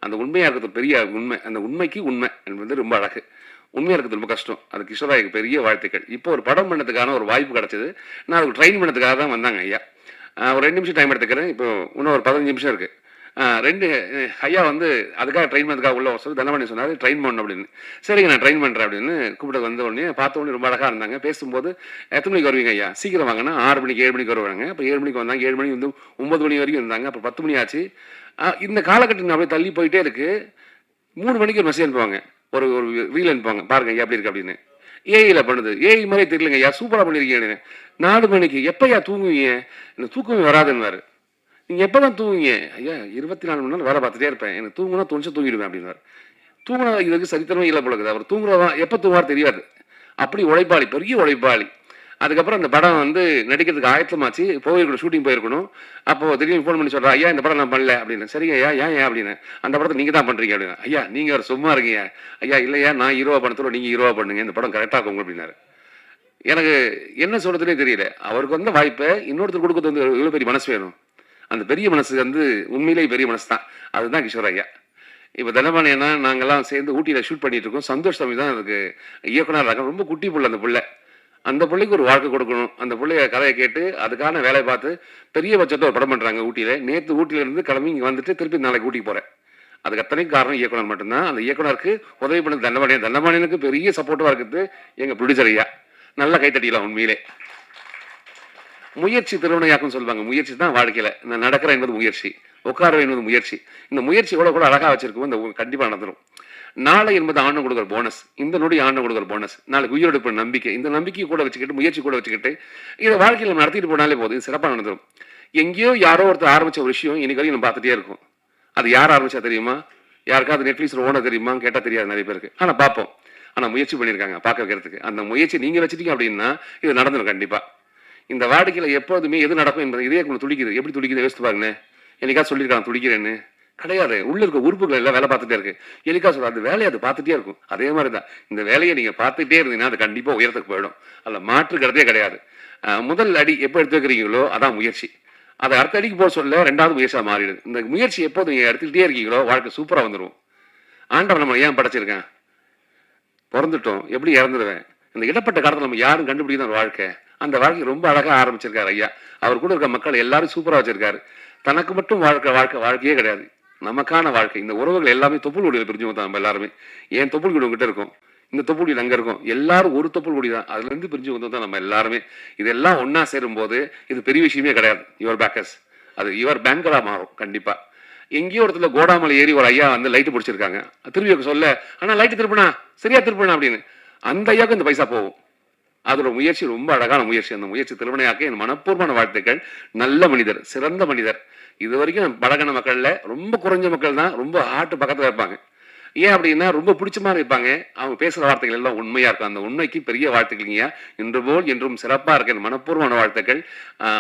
அந்த உண்மையாக இருக்கிறது பெரிய உண்மை. அந்த உண்மைக்கு உண்மை என்பது ரொம்ப அழகு. உண்மையாக இருக்கிறது ரொம்ப கஷ்டம். அது கிஷோராய்க்கு பெரிய வாழ்த்துக்கள். இப்போ ஒரு படம் பண்ணதுக்கான ஒரு வாய்ப்பு கிடச்சிது. நான் அதுக்கு ட்ரெயின் பண்ணதுக்காக தான் வந்தாங்க ஐயா. ஒரு 2 நிமிஷம் டைம் எடுத்துக்கிறேன். இப்போ இன்னும் ஒரு 15 நிமிஷம் இருக்குது. 2 ஐயா வந்து அதுக்காக ட்ரெயின் பண்ணதுக்காக உள்ள சொல்லி தண்டபாணி சொன்னார் ட்ரெயின் பண்ணணும் அப்படின்னு. சரிங்க நான் ட்ரெயின் பண்ணுறேன் அப்படின்னு கூப்பிட்டு வந்த உடனே பார்த்த உடனே ரொம்ப அழகாக இருந்தாங்க. பேசும்போது எத்தனை மணிக்கு வருவீங்க ஐயா? சீக்கிரம் வாங்கன்னா 6 மணிக்கு 7 மணிக்கு வருவாங்க. அப்போ 7 மணிக்கு வந்தாங்க. 7 மணி வந்து 9 மணி வரைக்கும் இருந்தாங்க. அப்புறம் 10 மணி ஆச்சு. இந்த காலகட்டம் அப்படியே தள்ளி போயிட்டே இருக்கு. 3 மணிக்கு ஒரு மெசேஜ் அனுப்புவாங்க, ஒரு ரீல் அனுப்புவாங்க, பாருங்க ஐயா எப்படி இருக்கு அப்படின்னு. ஏஐல பண்ணுது. ஏஐ மாதிரி தெரியலங்க ஐயா, சூப்பராக பண்ணியிருக்கீங்க. 4 மணிக்கு எப்போயா தூங்குவீங்க? எனக்கு தூக்கமே வராதுன்னாரு. நீங்கள் எப்போ தான் தூங்குவீங்க? ஐயா 24 மணி நேரம் வேலை பார்த்துட்டே இருப்பேன், எனக்கு தூங்குனா தோணுச்சு தூங்கிடுவேன் அப்படின்னாரு. தூங்குனா இதுக்கு சரித்திரமே இல்லை போல இருக்குது. அவர் தூங்குறதா எப்போ தூங்குவார் தெரியாது. அப்படி உழைப்பாளி, பெரிய உழைப்பாளி. அதுக்கப்புறம் அந்த படம் வந்து நடிக்கிறதுக்கு ஆயத்தமாச்சு, போயிருக்கணும், ஷூட்டிங் போயிருக்கணும். அப்போ திடீர்னு ஃபோன் பண்ணி சொல்கிறேன், ஐயா இந்த படம் நான் பண்ணல அப்படின்னு. சரிங்க ஐயா, ஏன் அப்படின்னு. அந்த படத்தை நீங்கள் தான் பண்ணுறீங்க அப்படின்னு. ஐயா நீங்கள் ஒரு சும்மா இருக்கீங்க ஐயா. இல்லையா நான் ஹீரோவா பண்ணத்தோட நீங்கள் ஹீரோவா பண்ணுங்க, இந்த படம் கரெக்டாக இருக்கும் அப்படின்னாரு. எனக்கு என்ன சொல்கிறதுனே தெரியல. அவருக்கு வந்த வாய்ப்பை இன்னொருத்தர் கொடுக்கறது வந்து எவ்வளோ பெரிய மனசு வேணும். அந்த பெரிய மனசு வந்து உண்மையிலேயே பெரிய மனசு தான். அதுதான் கிஷோர் ஐயா. இப்போ தண்டபாணி அண்ணா நாங்கள்லாம் சேர்ந்து ஊட்டியில் ஷூட் பண்ணிட்டு இருக்கோம். சந்தோஷ் சாமி தான் அதுக்கு இயக்குனர் இருக்காங்க. ரொம்ப குட்டி புள்ள அந்த பிள்ளை. அந்த பிள்ளைக்கு ஒரு வாழ்க்கை கொடுக்கணும். அந்த பிள்ளைய கதையை கேட்டு அதுக்கான வேலையை பார்த்து பெரிய பட்சத்தை ஒரு படம் பண்ணுறாங்க ஊட்டியில். நேற்று ஊட்டியிலேருந்து கிளம்பி இங்கே வந்துட்டு திருப்பி நாளைக்கு ஊட்டிக்கு போகிறேன். அதுக்கு அத்தனைக்கு காரணம் இயக்குனர் மட்டும்தான். அந்த இயக்குனருக்கு உதவி பண்ணது தண்டபாணியன். தண்டபாணியனுக்கு பெரிய சப்போர்ட்டிவாக இருக்குது எங்கள் ப்ரொடியூசர் ஐயா. நல்லா கைத்தட்டிக்கலாம் உண்மையிலே. முயற்சி திருவினையாக்கும் சொல்லுவாங்க. முயற்சி தான் வாழ்க்கையில். இந்த நடக்கிற என்பது முயற்சி, உட்கார என்பது முயற்சி. இந்த முயற்சி கூட அழகாக வச்சிருக்கும். இந்த கண்டிப்பாக நடந்துடும். நாளை என்பது ஆண்டு கொடுக்குற போனஸ், இந்த நொடி ஆண்டு கொடுக்குற போனஸ். நாளைக்கு உயிரோடு நம்பிக்கை, இந்த நம்பிக்கையை கூட வச்சுக்கிட்டு, முயற்சி கூட வச்சுக்கிட்டு இதை வாழ்க்கையில் நம்ம நடத்திட்டு போனாலே போதும். இது சிறப்பாக நடந்துடும். எங்கேயோ யாரோ ஒருத்தர் ஆரம்பிச்ச ஒரு விஷயம் இன்னைக்கு வரைக்கும் நம்ம பார்த்துட்டே இருக்கும். அது யார் ஆரம்பிச்சா தெரியுமா? யாருக்காவது நெட்ஃப்ளிக்ஸில் ஓட தெரியுமா கேட்டால் தெரியாது நிறைய பேருக்கு. ஆனால் பார்ப்போம். ஆனால் முயற்சி பண்ணியிருக்காங்க பார்க்க வைக்கிறதுக்கு. அந்த முயற்சி நீங்கள் வச்சுட்டீங்க அப்படின்னா இது நடந்துடும் கண்டிப்பாக. இந்த வாடிக்கையில் எப்போதுமே எது நடக்கும் என்பது இதே துடிக்குது. எப்படி துடிக்குது யோசித்து பாருங்க. என்னைக்காவது சொல்லியிருக்காங்க துடிக்கிறேன்னு கிடையாது. உள்ள இருக்க உறுப்புகள் எல்லாம் வேலை பார்த்துட்டே இருக்கு. எலிக்கா சொல்ற அந்த வேலையை அது பார்த்துட்டே இருக்கும். அதே மாதிரி தான் இந்த வேலையை நீங்க பார்த்துட்டே இருந்தீங்கன்னா அது கண்டிப்பா உயரத்துக்கு போயிடும். அதில் மாற்றுக்கிறதே கிடையாது. முதல் அடி எப்போ எடுத்து வைக்கிறீங்களோ அதான் முயற்சி. அதை அடுத்த அடிக்கு போக சொல்ல ரெண்டாவது முயற்சியாக மாறிடுது. இந்த முயற்சி எப்போது நீங்க எடுத்துக்கிட்டே இருக்கீங்களோ வாழ்க்கை சூப்பரா வந்துடும். ஆண்டவன் நம்ம ஏன் படைச்சிருக்கேன்? பிறந்துட்டோம், எப்படி இறந்துடுவேன்? இந்த இடப்பட்ட காலத்தில் நம்ம யாரும் கண்டுபிடிக்கிற வாழ்க்கை. அந்த வாழ்க்கை ரொம்ப அழகா ஆரம்பிச்சிருக்காரு ஐயா. அவர் கூட இருக்க மக்கள் எல்லாரும் சூப்பரா வச்சிருக்காரு. தனக்கு மட்டும் வாழ்க்கையே கிடையாது, நமக்கான வாழ்க்கை. இந்த உறவுகள் எல்லாமே தொப்புள் கொடியில் பிரிஞ்சு தான். நம்ம எல்லாருமே ஏன் தொப்புள் கொடி உங்ககிட்ட இருக்கும், இந்த தொப்புள் கொடியில் அங்கே இருக்கும். எல்லாரும் ஒரு தொப்புள் கொடி தான். அதுல இருந்து பிரிஞ்சு வந்து தான் நம்ம எல்லாருமே. இதெல்லாம் ஒன்னா சேரும் போது இது பெரிய விஷயமே கிடையாது. யுவர் பேக்கர்ஸ் அது யுவர் பேங்கரா மாறும் கண்டிப்பா. எங்கேயோ இடத்துல கோடாமலை ஏறி ஒரு ஐயா வந்து லைட்டு பிடிச்சிருக்காங்க. திரும்பி சொல்ல ஆனா லைட்டு திருப்பினா சரியா திருப்பினா அப்படின்னு அந்த ஐயாவுக்கு இந்த பைசா போகும். அதோட முயற்சி ரொம்ப அழகான முயற்சி. அந்த முயற்சி திருவினையாக்க என் மனப்பூர்வமான வாழ்த்துக்கள். நல்ல மனிதர், சிறந்த மனிதர். இது வரைக்கும் பழகின மக்கள்ல ரொம்ப குறைஞ்ச மக்கள் தான் ரொம்ப ஆட்டு பக்கத்துல இருப்பாங்க. ஏன் அப்படின்னா ரொம்ப பிடிச்ச மாதிரி இருப்பாங்க. அவங்க பேசுற வார்த்தைகள் எல்லாம் உண்மையா இருக்கும். அந்த உண்மைக்கு பெரிய வாழ்த்துக்கள்ங்க. இன்று போல் என்றும் சிறப்பா இருக்க மனப்பூர்வமான வாழ்த்துக்கள்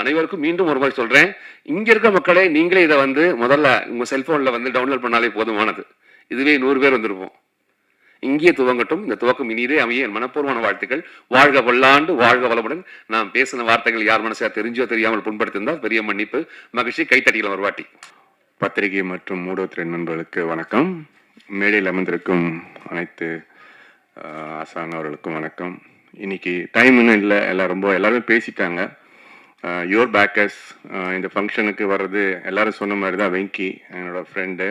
அனைவருக்கும். மீண்டும் ஒரு முறை சொல்றேன், இங்க இருக்க மக்களே நீங்களே இதை வந்து முதல்ல உங்க செல்போன்ல வந்து டவுன்லோட் பண்ணாலே போதுமானது. இதுவே 100 பேர் வந்திருப்போம். இங்கே துவங்கட்டும். இந்த துவக்கம் இனிதே அமைய என் மனப்பூர்வமான வாழ்த்துக்கள். வாழ்க வல்லாண்டு, வாழ்க வளமுடன். நாம் பேசின வார்த்தைகள் யார் மனசா தெரிஞ்சோ தெரியாமல் புண்படுத்திருந்தால் பெரிய மன்னிப்பு. மகிழ்ச்சி. கைத்தட்டிகள் ஒரு வாட்டி. பத்திரிகை மற்றும் ஊடகத்துறை நண்பர்களுக்கு வணக்கம். மேடையில் அமர்ந்திருக்கும் அனைத்து ஆசான் அவர்களுக்கும் வணக்கம். இன்னைக்கு டைம் இன்னும் இல்லை, எல்லாருமே பேசிட்டாங்க. யுவர் பேக்கர்ஸ் இந்த ஃபங்க்ஷனுக்கு வர்றது எல்லாரும் சொன்ன மாதிரி தான். வெங்கி என்னோட ஃப்ரெண்டு.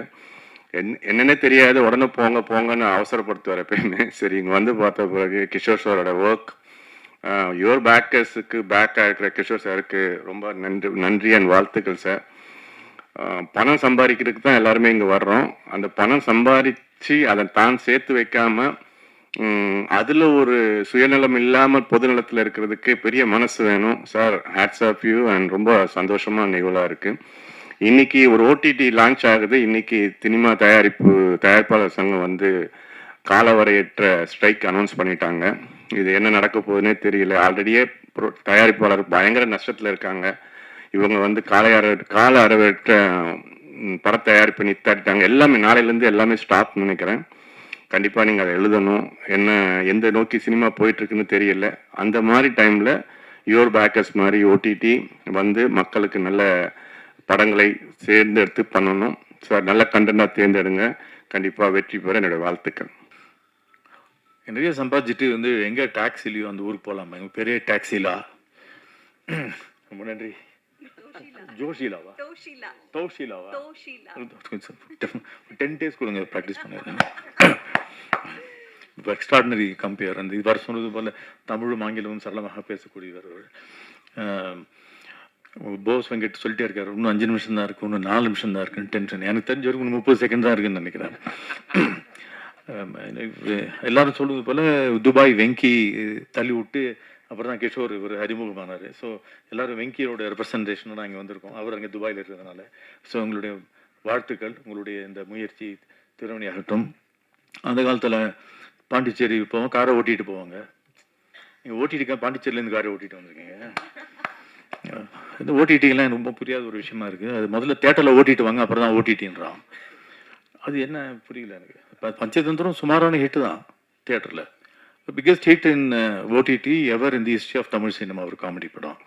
என்னென்ன தெரியாது, உடனே போங்கன்னு அவசரப்படுத்துவார் எப்பயுமே. சரி, இங்கே வந்து பார்த்த பிறகு கிஷோர் சாரோட ஒர்க், யுவர் பேக்கர்ஸுக்கு பேக்காக இருக்கிற கிஷோர் சாருக்கு ரொம்ப நன்றி அண்ட் வாழ்த்துக்கள் சார். பணம் சம்பாதிக்கிறதுக்கு தான் எல்லாருமே இங்கே வர்றோம். அந்த பணம் சம்பாதிச்சு அதை தான் சேர்த்து வைக்காம அதில் ஒரு சுயநலம் இல்லாமல் பொதுநலத்தில் இருக்கிறதுக்கு பெரிய மனசு வேணும் sir. Hats off you and ரொம்ப சந்தோஷமாக நிகழ்வாக இருக்குது. இன்னைக்கு ஒரு ஓடிடி லான்ச் ஆகுது. இன்னைக்கு சினிமா தயாரிப்பாளர் சங்கம் வந்து காலவரையற்ற ஸ்ட்ரைக் அனௌன்ஸ் பண்ணிட்டாங்க. இது என்ன நடக்க போகுதுன்னே தெரியல. ஆல்ரெடியே தயாரிப்பாளர் பயங்கர நஷ்டத்தில் இருக்காங்க. இவங்க வந்து கால அறவற்ற பட தயாரிப்பு நிறுத்தாட்டாங்க. எல்லாமே நாளையிலேருந்து எல்லாமே ஸ்டாப் நினைக்கிறேன். கண்டிப்பாக நீங்கள் அதை எழுதணும். எந்த நோக்கி சினிமா போயிட்டு இருக்குன்னு தெரியல. அந்த மாதிரி டைமில் யுவர் பேக்கர்ஸ் மாதிரி ஓடிடி வந்து மக்களுக்கு நல்ல படங்களை தேர்ந்தெடுத்து பண்ணணும் சார். நல்ல கண்டென்ட்டாக தேர்ந்தெடுங்க. கண்டிப்பாக வெற்றி பெற என்னோட வாழ்த்துக்கள். நிறைய சம்பாதிச்சுட்டு வந்து எங்கே டாக்ஸிலையோ அந்த ஊருக்கு போகலாமா? எங்கள் பெரிய டாக்ஸிலா. ரொம்ப நன்றி. ஜோஷிலாவா? தௌஷிலாவா? 10 days கொடுங்க, ப்ராக்டிஸ் பண்ணிடுறேன். இப்போ எக்ஸ்ட்ராடினரி கம்பேர். அந்த இது வர சொன்னது போல் தமிழும் ஆங்கிலமும் சரளமாக பேசக்கூடியவர். போஸ் வெங்கட் சொல்லிட்டே இருக்காரு, இன்னும் 5 நிமிஷம் தான் இருக்கு, இன்னும் 4 நிமிஷம் தான் இருக்குன்னு டென்ஷன். எனக்கு தெரிஞ்ச வரைக்கும் 30 செகண்ட் தான் இருக்குன்னு நினைக்கிறேன். எல்லாரும் சொல்றது போல துபாய் வெங்கி தள்ளி விட்டு அப்புறம் தான் கிஷோர் இவர் அறிமுகமானார். ஸோ எல்லாரும் வெங்கியோட ரெப்ரசன்டேஷனோட அங்கே வந்திருக்கோம். அவர் அங்கே துபாயில் இருக்கிறதுனால. ஸோ உங்களுடைய வாழ்த்துக்கள். உங்களுடைய இந்த முயற்சி திருவணியாகட்டும். அந்த காலத்தில் பாண்டிச்சேரி போவோம், காரை ஓட்டிகிட்டு போவாங்க. நீங்கள் ஓட்டிட்டு பாண்டிச்சேரியிலேருந்து காரை ஓட்டிகிட்டு வந்திருக்கீங்க. இந்த ஓடிடிலாம் ரொம்ப புரியாத ஒரு விஷயமா இருக்குது. அது முதல்ல தேட்டரில் ஓட்டிட்டு வாங்க, அப்புறம் தான் ஓடிடின்றான். அது என்ன புரியல எனக்கு. இப்போ பஞ்சதந்திரம் சுமாரான ஹிட்டு தான் தியேட்டரில். Biggest hit in OTT ever in the history of Tamil cinema ஒரு காமெடி படம்.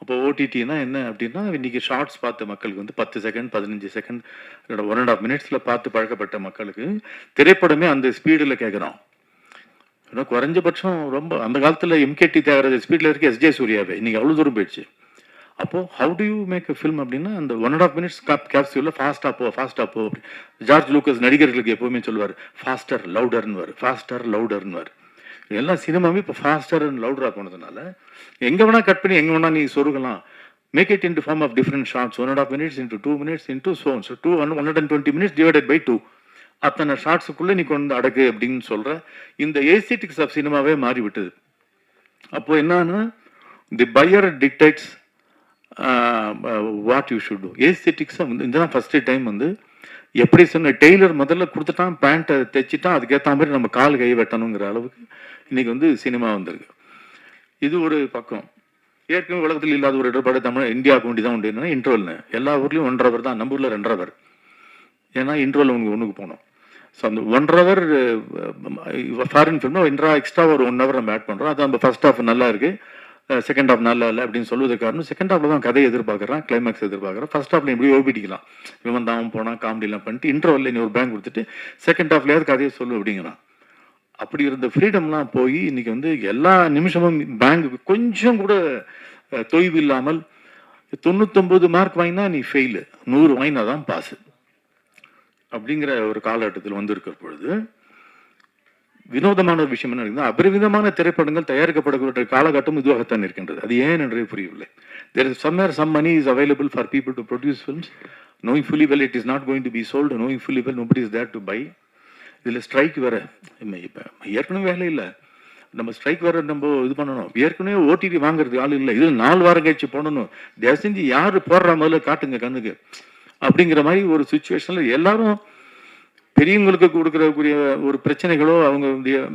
அப்போ ஓடிடினா என்ன அப்படின்னா, இன்றைக்கி ஷார்ட்ஸ் பார்த்த மக்களுக்கு வந்து 10 செகண்ட் 15 செகண்ட் 1.5 minutes பார்த்து பழக்கப்பட்ட மக்களுக்கு திரைப்படமே அந்த ஸ்பீடில் கேட்குறோம். ஏன்னா குறைஞ்சபட்சம் ரொம்ப அந்த காலத்தில் எம்கேடி தேவராஜ ஸ்பீடில் இருக்க எஸ்ஜே சூர்யாவே இன்றைக்கி அவ்வளோ தூரம் போயிடுச்சு. அப்போது how do you make a film அப்படின்னா அந்த 1.5 minutes கேப்சியூலில் ஃபாஸ்ட்டாக போ ஜார்ஜ் லூக்கஸ் நடிகர்களுக்கு எப்போவுமே சொல்லுவார் ஃபாஸ்டர் லவுடர்னுவார். எல்லா சினிமாவே இப்போ ஃபாஸ்டர் அண்ட் லவுடராக போனதுனால எங்கே வேணால் கட் பண்ணி எங்கே வேணால் நீ சொருகலாம். Make it into form of different shorts 1.5 minutes into 2 minutes into so on. So 120 minutes divided by 2. அத்தனை ஷார்ட்ஸுக்குள்ளே நீ கொண்டு அடக்கு அப்படின்னு சொல்கிற இந்த ஏஸ்தெட்டிக்ஸ் ஆஃப் சினிமாவே மாறிவிட்டது. அப்போது என்னன்னா the buyer dictates what you should do. ஏஸ்தெட்டிக்ஸாக வந்து இதுதான் ஃபஸ்ட்டு டைம் வந்து எப்படி சொன்ன டெய்லர் முதல்ல கொடுத்துட்டான், பேண்ட்டை தைச்சிட்டான், அதுக்கேற்ற மாதிரி நம்ம கால் கை வெட்டணுங்கிற அளவுக்கு இன்றைக்கி வந்து சினிமா வந்திருக்கு. இது ஒரு பக்கம். ஏற்கனவே உலகத்தில் இல்லாத ஒரு இடர்பாடு தமிழ் இந்தியாவுக்கு வேண்டி தான் உண்டு. என்னன்னா இன்ட்ரோல்னு எல்லா ஊர்லேயும் 1.5 hour தான், நம்ம ஊரில் 2.5 hour. ஏன்னா இன்ட்ரோல் ஒன்றுக்கு போனோம். ஸோ அந்த 1.5 hour ஃபாரின் ஃபில்ம்னா எக்ஸ்ட்ரா ஒரு 1 hour நம்ம ஆட் பண்ணுறோம். அது நம்ம ஃபர்ஸ்ட் ஹாஃப் நல்லா இருக்குது, செகண்ட் ஹாஃப் நல்லா இல்லை அப்படின்னு சொல்லுவது காரணம் செகண்ட் ஹாஃபில் தான் கதையை எதிர்பார்க்குறான், கிளைமேக்ஸ் எதிர்பார்க்குறான். ஃபர்ஸ்ட் ஹாஃபில் எப்படி ஓபிடிக்கலாம், இவன் தான் போனால் காமெடிலாம் பண்ணிட்டு இன்ட்ரோவில் நீ ஒரு பேங்க் கொடுத்துட்டு செகண்ட் ஹாஃப்லேயாவது கதையை சொல்லு அப்படிங்கிறான். அப்படி இருந்த ஃப்ரீடம்லாம் போய் இன்னைக்கு வந்து எல்லா நிமிஷமும் பேங்க் கொஞ்சம் கூட தொய்வு இல்லாமல் 99 மார்க் வாங்கினா நீ ஃபெயிலு, 100 வாங்கினா தான் பாஸு அப்படிங்கிற ஒரு காலகட்டத்தில் வந்திருக்கிற பொழுது வினோதமான ஒரு விஷயம் என்ன இருக்குன்னா அபரிவிதமான திரைப்படங்கள் தயாரிக்கப்படக்கூடிய காலகட்டம் இதுவாகத்தான் இருக்கின்றது. அது ஏன் என்றே புரியவில்லை. There is somewhere some money is available for people to produce films, knowing fully well it is not going to be sold, knowing fully well nobody is there to buy. இதில் ஸ்ட்ரைக் வேற, இப்போ ஏற்கனவே வேலை இல்லை, நம்ம strike வேற நம்ம இது பண்ணணும். ஏற்கனவே ஓடிடி வாங்குறது ஆள் இல்லை, இதில் 4 வாரம் கழிச்சு போடணும். தயவு செஞ்சு யார் போடுற முதல்ல காட்டுங்க கண்ணுக்கு அப்படிங்கிற மாதிரி ஒரு சுச்சுவேஷனில் எல்லாரும் பெரியவங்களுக்கு கொடுக்கறக்கூடிய ஒரு பிரச்சனைகளோ அவங்க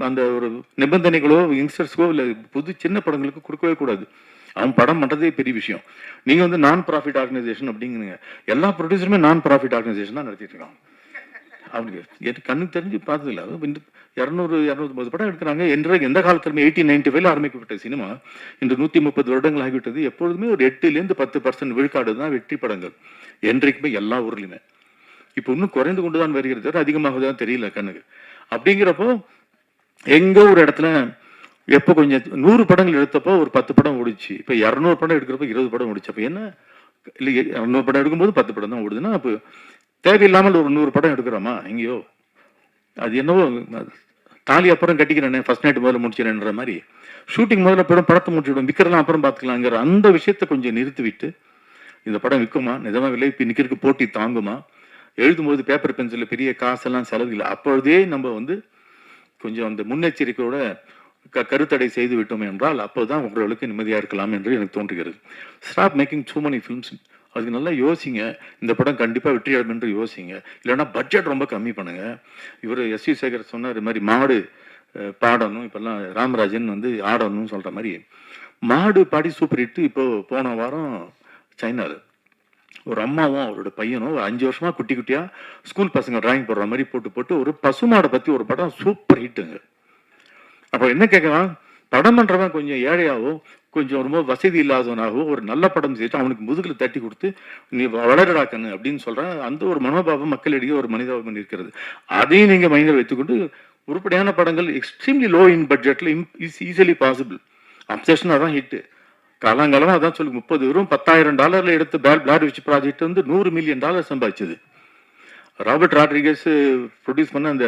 அந்த ஒரு நிபந்தனைகளோ யங்ஸ்டர்ஸ்க்கோ இல்லை புது சின்ன படங்களுக்கு கொடுக்கவே கூடாது. அவன் படம் பண்ணுறதே பெரிய விஷயம். நீங்கள் வந்து நான் ப்ராஃபிட் ஆர்கனைசேஷன் அப்படிங்கிறீங்க, எல்லா ப்ரொடியூசருமே நான் ப்ராஃபிட் ஆர்கனைசேஷன் தான் நடத்திட்டு இருக்காங்க. அவனுக்கு எனக்கு கண்ணுக்கு தெரிஞ்சு பார்த்ததில்ல. 200-250 படம் எடுக்கிறாங்க. எந்த காலத்திலுமே 1895 ஆரம்பிக்கப்பட்ட சினிமா இன்று 130 வருடங்கள் ஆகிவிட்டது. எப்பொழுதுமே ஒரு 8-10% விழுக்காடு தான் வெற்றி படங்கள் என்றைக்குமே எல்லா ஊர்லையுமே. இப்போ இன்னும் குறைந்து கொண்டு தான் வருகிறது, அதிகமாக தான் தெரியல கண்ணுக்கு. அப்படிங்கிறப்போ எங்கோ ஒரு இடத்துல எப்போ கொஞ்சம் 100 படங்கள் எடுத்தப்போ ஒரு 10 படம் ஓடிச்சு. இப்போ 200 படம் எடுக்கிறப்ப 20 படம் ஓடிச்சு. அப்போ என்ன இல்லை 200 படம் எடுக்கும்போது 10 படம் தான் ஓடுதுன்னா அப்போ தேவையில்லாமல் ஒரு 100 படம் எடுக்கிறோமா எங்கேயோ? அது என்னவோ தாலி அப்புறம் கட்டிக்கிறேன், ஃபர்ஸ்ட் நைட் முதல்ல முடிச்சிடன்ற மாதிரி ஷூட்டிங் முதல்ல படத்தை முடிச்சுவிடும், விற்கிறலாம் அப்புறம் பார்த்துக்கலாங்கிற அந்த விஷயத்தை கொஞ்சம் நிறுத்திவிட்டு இந்த படம் விற்குமா, நிஜமாக விலை இப்போ நிற்கிறதுக்கு போட்டி தாங்குமா, எழுதும்போது பேப்பர் பென்சிலில் பெரிய காசெல்லாம் செலவு இல்லை, அப்பொழுதே நம்ம வந்து கொஞ்சம் அந்த முன்னெச்சரிக்கையோட கருத்தடை செய்து விட்டோம் என்றால் அப்போதான் உங்களுக்கு நிம்மதியாக இருக்கலாம் என்று எனக்கு தோன்றுகிறது. Stop making too money films. அதுக்கு நல்லா யோசிங்க, இந்த படம் கண்டிப்பாக வெற்றி அடையும் என்று யோசிங்க. இல்லைன்னா பட்ஜெட் ரொம்ப கம்மி பண்ணுங்க. இவர் எஸ்.வி. சேகர் சொன்னார், இது மாதிரி மாடு பாடணும், இப்போல்லாம் ராமராஜன் வந்து ஆடணும்னு சொல்கிற மாதிரி மாடு பாடி சூப்பர் ஹிட்டு. இப்போ போன வாரம் சைனாவில் ஒரு அம்மாவும் அவரோட பையனும் 5 வருஷமா குட்டி குட்டியா ஸ்கூல் பசங்க டிராயிங் போடுற மாதிரி போட்டு ஒரு பசுமாடை பற்றி ஒரு படம் சூப்பர் ஹிட்டுங்க. அப்போ என்ன கேட்கலாம், படம் பண்ணுறவன் கொஞ்சம் ஏழையாவோ கொஞ்சம் ரொம்ப வசதி இல்லாதவனாகவோ ஒரு நல்ல படம் செய்யிட்டு அவனுக்கு முதுகில் தட்டி கொடுத்து நீ வளரடாக்கன்னு அப்படின்னு சொல்கிறேன். அந்த ஒரு மனோபாவம் மக்களிடையே ஒரு மனிதாபம் இருக்கிறது. அதையும் நீங்கள் மைண்டில் வைத்துக்கொண்டு உருப்படியான படங்கள் எக்ஸ்ட்ரீம்லி லோ இன் பட்ஜெட்டில் இஸ் ஈஸிலி பாசிபிள். அப்சஷனாக தான் ஹிட்டு. காலங்காலமாக அதான் சொல்லி 30 $10,000 எடுத்து பிளாட் விச் ப்ராஜெக்ட் வந்து $100 மில்லியன் சம்பாதிச்சது. ராபர்ட் ராட்ரிகஸ் ப்ரொடியூஸ் பண்ண அந்த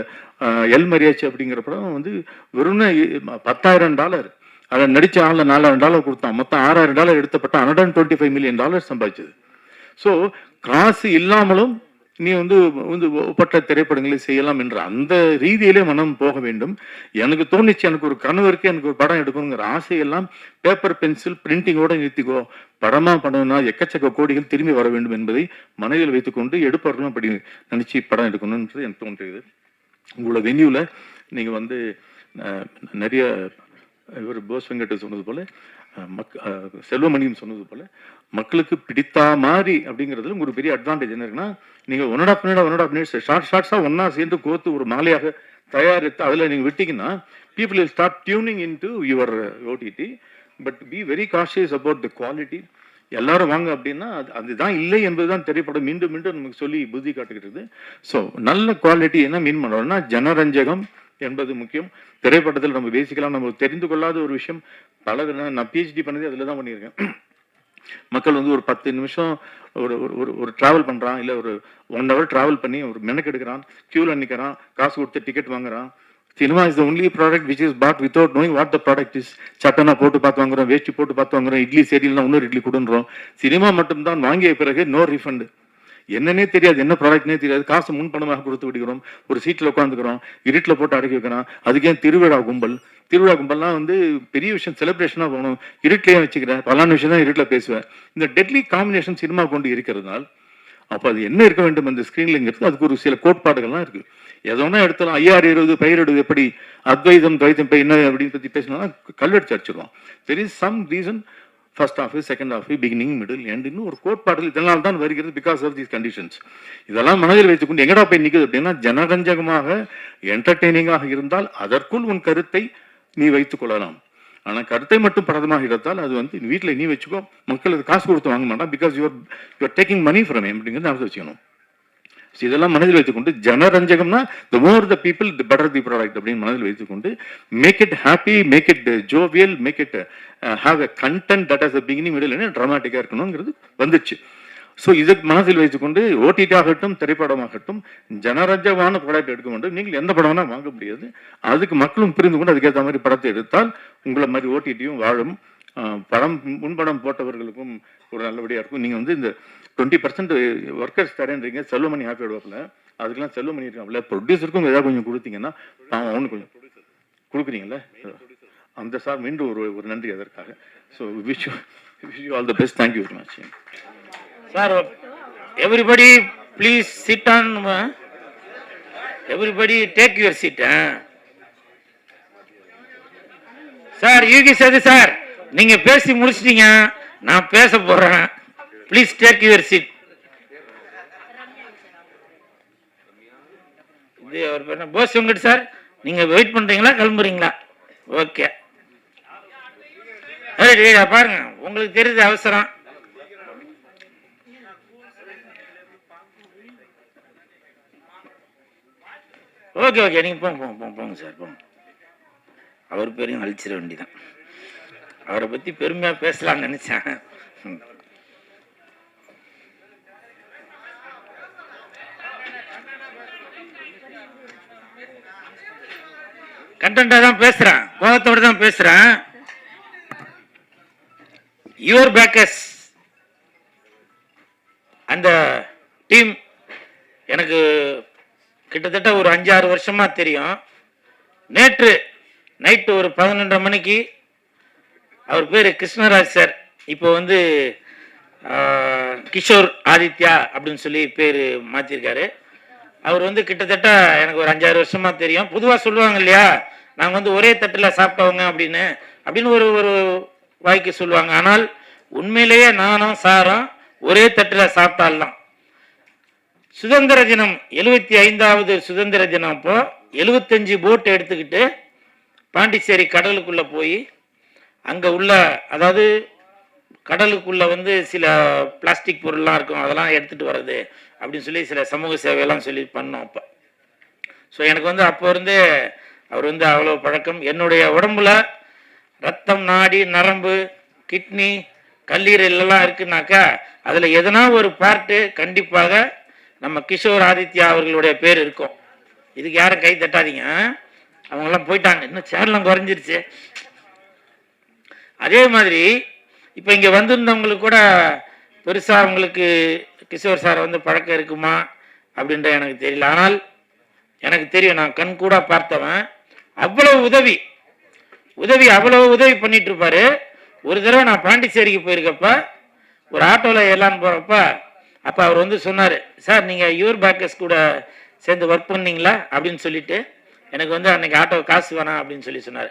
எல் மரியாச்சி அப்படிங்கிற படம் வந்து வெறும் $10,000. அதை நடித்த ஆளில் $4,000 கொடுத்தான். மொத்தம் $6,000 எடுத்தப்பட்ட $125 மில்லியன் சம்பாதிச்சது. ஸோ காசு இல்லாமலும் நீ வந்து ஒப்பற்ற திரைப்படங்களை செய்யலாம் என்ற அந்த ரீதியிலே மனம் போக வேண்டும். எனக்கு தோணிச்சு, எனக்கு ஒரு கனவு இருக்கு, எனக்கு ஒரு படம் எடுக்கணுங்கிற ஆசையெல்லாம் பேப்பர் பென்சில் பிரிண்டிங்கோட நிறுத்திக்கோ. படமா பண்ணணும்னா எக்கச்சக்க கோடிகள் திரும்பி வர வேண்டும் என்பதை மனதில் வைத்துக்கொண்டு எடுப்பவர்களும் அப்படி நினைச்சு படம் எடுக்கணும்ன்றது எனக்கு தோன்றுகிறது. உங்களோட வென்யூவில் நீங்கள் வந்து நிறைய இவர் போஸ் வெங்கட் சொன்னது போல செல்வமணியும் சொன்னது போல மக்களுக்கு பிடித்தா மாதிரி அப்படிங்கிறதுல ஒரு பெரிய அட்வான்டேஜ் என்ன இருக்குன்னா, நீங்கள் 1.5 minutes ஷார்ட்ஸாக ஒன்றா சேர்ந்து கோர்த்து ஒரு மாலையாக தயாரித்து அதில் நீங்கள் விட்டீங்கன்னா people will start tuning into your OTT, but be very cautious about the quality. எல்லாரும் வாங்க அப்படின்னா அதுதான் இல்லை என்பதுதான் திரைப்படம் மீண்டும் மீண்டும் நமக்கு சொல்லி புத்தி காட்டுகிறது. ஸோ நல்ல குவாலிட்டி என்ன மீன் பண்ணுறோம்னா ஜனரஞ்சகம் என்பது முக்கியம். திரைப்படத்தில் நம்ம பேசிக்கலாம் நம்ம தெரிந்து கொள்ளாத ஒரு விஷயம் பல நான் PhD பண்ணது அதில் தான் பண்ணியிருக்கேன். மக்கள் வந்து ஒரு 10 நிமிஷம் ஒரு ஒரு ஒரு ட்ராவல் பண்ணுறான், இல்லை ஒரு 1 hour ட்ராவல் பண்ணி ஒரு மெனக்கு எடுக்கிறான், க்யூவில் நிற்கிறான், காசு கொடுத்து டிக்கெட் வாங்குறான். சினிமா is the only product which is bought without knowing what the product is. சட்டனா போட்டு பார்த்து வாங்குறோம், வேஷ்டி போட்டு பார்த்து வாங்குறோம், இட்லி சரியில்லைனா இன்னொரு இட்லி கொடுன்றோம். சினிமா மட்டும்தான் வாங்கிய பிறகு நோ ரீஃபண்டு. என்னன்னே தெரியாது, என்ன ப்ராடக்ட்னே தெரியாது, காசு முன்பணமாக கொடுத்து விடுகிறோம், ஒரு சீட்டில் உட்காந்துக்கிறோம், இருட்டில் போட்டு அடக்கி வைக்கிறோம். அதுக்கே திருவிழா கும்பல்லாம் வந்து பெரிய விஷயம், செலிப்ரேஷனாக போகணும், இருட்டிலேயே வச்சுக்கிறேன், பலான விஷயம் தான் இருட்டில் பேசுவேன். இந்த டெட்லி காம்பினேஷன் சினிமா கொண்டு இருக்கிறதுனால அப்போ அது என்ன இருக்க வேண்டும் அந்த ஸ்க்ரீன்லங்கிறது அதுக்கு ஒரு சில கோட்பாடுகள்லாம் இருக்குது. எதோனா எடுத்தாலும் 5020 பயிரிடுவது எப்படி, அத்வைதம் துவைத்தம் இப்போ என்ன அப்படின்னு பற்றி பேசினா கல்வெடுத்து அடிச்சிருவோம். There is some reason, first half, second half, beginning, middle, எண்டுன்னு ஒரு கோட்பாடுகள் இதனால் தான் வருகிறது. Because of these conditions. இதெல்லாம் மனதில் வைத்துக்கொண்டு எங்கடா போய் நிற்குது அப்படின்னா, ஜனரஞ்சகமாக என்டர்டெய்னிங்காக இருந்தால் அதற்குள் உன் கருத்தை நீ வைத்துக் கொள்ளலாம். ஆனால் கருத்தை மட்டும் பரதமாக எடுத்தால் அது வந்து வீட்டில் நீ வச்சுக்கோ, மக்கள் அது காசு கொடுத்து வாங்க மாட்டான். Because you're taking money from அப்படிங்கிறது நான் வச்சுக்கணும். ஸோ இதெல்லாம் மனதில் வைத்துக்கொண்டு, ஜனரஞ்சகம்னா the more the people the better the product அப்படின்னு மனதில் வைத்துக்கொண்டு, make it happy, make it jovial, make it have a content that has a beginning, middle, ட்ராமாட்டிக்காக இருக்கணுங்கிறது வந்துச்சு. ஸோ இதுக்கு மனதில் வைத்துக்கொண்டு ஓடிடி ஆகட்டும், திரைப்படமாகட்டும், ஜனரஞ்சகமான ப்ராடக்ட் எடுக்க வேண்டும். நீங்கள் எந்த படம்னா வாங்க முடியாது. அதுக்கு மக்களும் புரிந்து கொண்டு அதுக்கேற்ற மாதிரி படத்தை எடுத்தால் உங்களை மாதிரி ஓடிடியும் வாழும். படம் முன்படம் போட்டவர்களுக்கும் ஒரு நல்லபடியாக இருக்கும். நீங்கள் வந்து இந்த 20% ஒர்க்கர்ஸ் தரேன்றீங்க, செல்வமணி ஹாப்பி ஆடுவாப்பில், அதுக்கெல்லாம் செல்வமணி இருக்காப்புல, ப்ரொடியூசருக்கும் ஏதாவது கொஞ்சம் கொடுத்தீங்கன்னா அவனுக்கு கொஞ்சம் கொடுக்குறீங்களே, அந்த சார் மீண்டும் ஒரு நன்றி அதற்காக. So wish you all the best. Thank you very much. Sir, everybody please sit on. Everybody take your seat. Sir Yuki Sethu sir, நீங்க பேசி முடிச்சிட்டீங்க, நான் பேச போறேன். Please take your seat. இது அவர் பேர் போஸ் வெங்கட் சார், நீங்க வெயிட் பண்றீங்களா கிளம்புறீங்களா? ஓகே, பாருங்க, உங்களுக்கு தெரியுது அவசரம். ஓகே ஓகே, நீங்க போங்க சார், போங்க. அவர் பேரையும் அழிச்சிட வேண்டியதான். அவரை பத்தி பெருமையா பேசலாம்னு நினைச்சேன். கண்டென்ட்டா தான் பேசுறேன், கோபத்தோட தான் பேசுறேன். யுவர் பேக்கர்ஸ் அந்த டீம் எனக்கு கிட்டத்தட்ட ஒரு 5-6 வருஷமா தெரியும். நேற்று நைட்டு ஒரு 11:30 மணிக்கு, அவர் பேர் கிருஷ்ணராஜ் சார், இப்போ வந்து கிஷோர் ஆதித்யா அப்படின்னு சொல்லி பேர் மாற்றிருக்காரு. அவர் வந்து கிட்டத்தட்ட எனக்கு ஒரு 5-6 வருஷமா தெரியும். பொதுவாக சொல்லுவாங்க இல்லையா, நாங்கள் வந்து ஒரே தட்டில் சாப்பிட்டவங்க அப்படின்னு ஒரு வாய்க்கு சொல்லுவாங்க. ஆனால் உண்மையிலேயே நானும் சாரும் ஒரே தட்டில் சாப்பிட்டாலாம். சுதந்திர தினம் 75வது சுதந்திர தினம் அப்போ 75 போட் எடுத்துக்கிட்டு பாண்டிச்சேரி கடலுக்குள்ள போய் அங்க உள்ள, அதாவது கடலுக்குள்ள வந்து சில பிளாஸ்டிக் பொருள்லாம் இருக்கும், அதெல்லாம் எடுத்துட்டு வர்றது அப்படின்னு சொல்லி சில சமூக சேவையெல்லாம் சொல்லி பண்ணோம் அப்போ. ஸோ எனக்கு வந்து அப்போ இருந்து அவர் வந்து அவ்வளோ பழக்கம். என்னுடைய உடம்புல ரத்தம், நாடி, நரம்பு, கிட்னி, கல்லீரல் எல்லாம் இருக்குனாக்கா அதில் எதனா ஒரு பார்ட்டு கண்டிப்பாக நம்ம கிஷோர் ஆதித்யா அவர்களுடைய பேர் இருக்கும். இதுக்கு யாரும் கை தட்டாதீங்க, அவங்கெல்லாம் போயிட்டாங்க, இன்னும் சேர்லாம் குறைஞ்சிருச்சு. அதே மாதிரி இப்போ இங்கே வந்திருந்தவங்களுக்கு கூட பெருசாக அவங்களுக்கு கிஷோர் சார் வந்து பழக்கம் இருக்குமா அப்படின்ற எனக்கு தெரியல. ஆனால் எனக்கு தெரியும், நான் கண் கூட பார்த்தவன். அவ்வளவு உதவி பண்ணிட்டு இருப்பாரு. ஒரு தடவை நான் பாண்டிச்சேரிக்கு போயிருக்கப்ப ஒரு ஆட்டோவில் ஏறலான்னு போகிறப்ப அப்போ அவர் வந்து சொன்னார், சார் நீங்கள் யுவர் பேக்கர்ஸ் கூட சேர்ந்து ஒர்க் பண்ணீங்களா அப்படின்னு சொல்லிட்டு, எனக்கு வந்து அன்னைக்கு ஆட்டோ காசு வேணாம் அப்படின்னு சொல்லி சொன்னார்.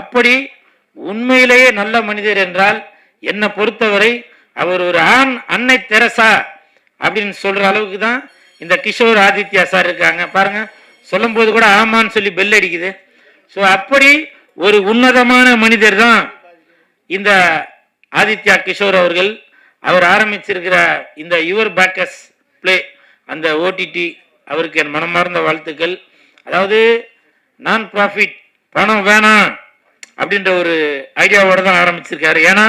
அப்படி உண்மையிலேயே நல்ல மனிதர் என்றால் என்னை பொறுத்தவரை அவர் ஒரு அன்னை தெரசா அப்படின்னு சொல்ற அளவுக்கு தான் இந்த கிஷோர் ஆதித்யா சார் இருக்காங்க. பாருங்க, சொல்லும் போது கூட ஆமான்னு சொல்லி பெல் அடிக்குது. ஸோ அப்படி ஒரு உன்னதமான மனிதர் தான் இந்த ஆதித்யா கிஷோர் அவர்கள். அவர் ஆரம்பிச்சிருக்கிற இந்த யுவர் பேக்கர்ஸ் பிளே, அந்த ஓடிடி, அவருக்கு என் மனமார்ந்த வாழ்த்துக்கள். அதாவது நான் ப்ராஃபிட், பணம் வேணாம் அப்படின்ற ஒரு ஐடியாவோட தான் ஆரம்பிச்சிருக்காரு. ஏன்னா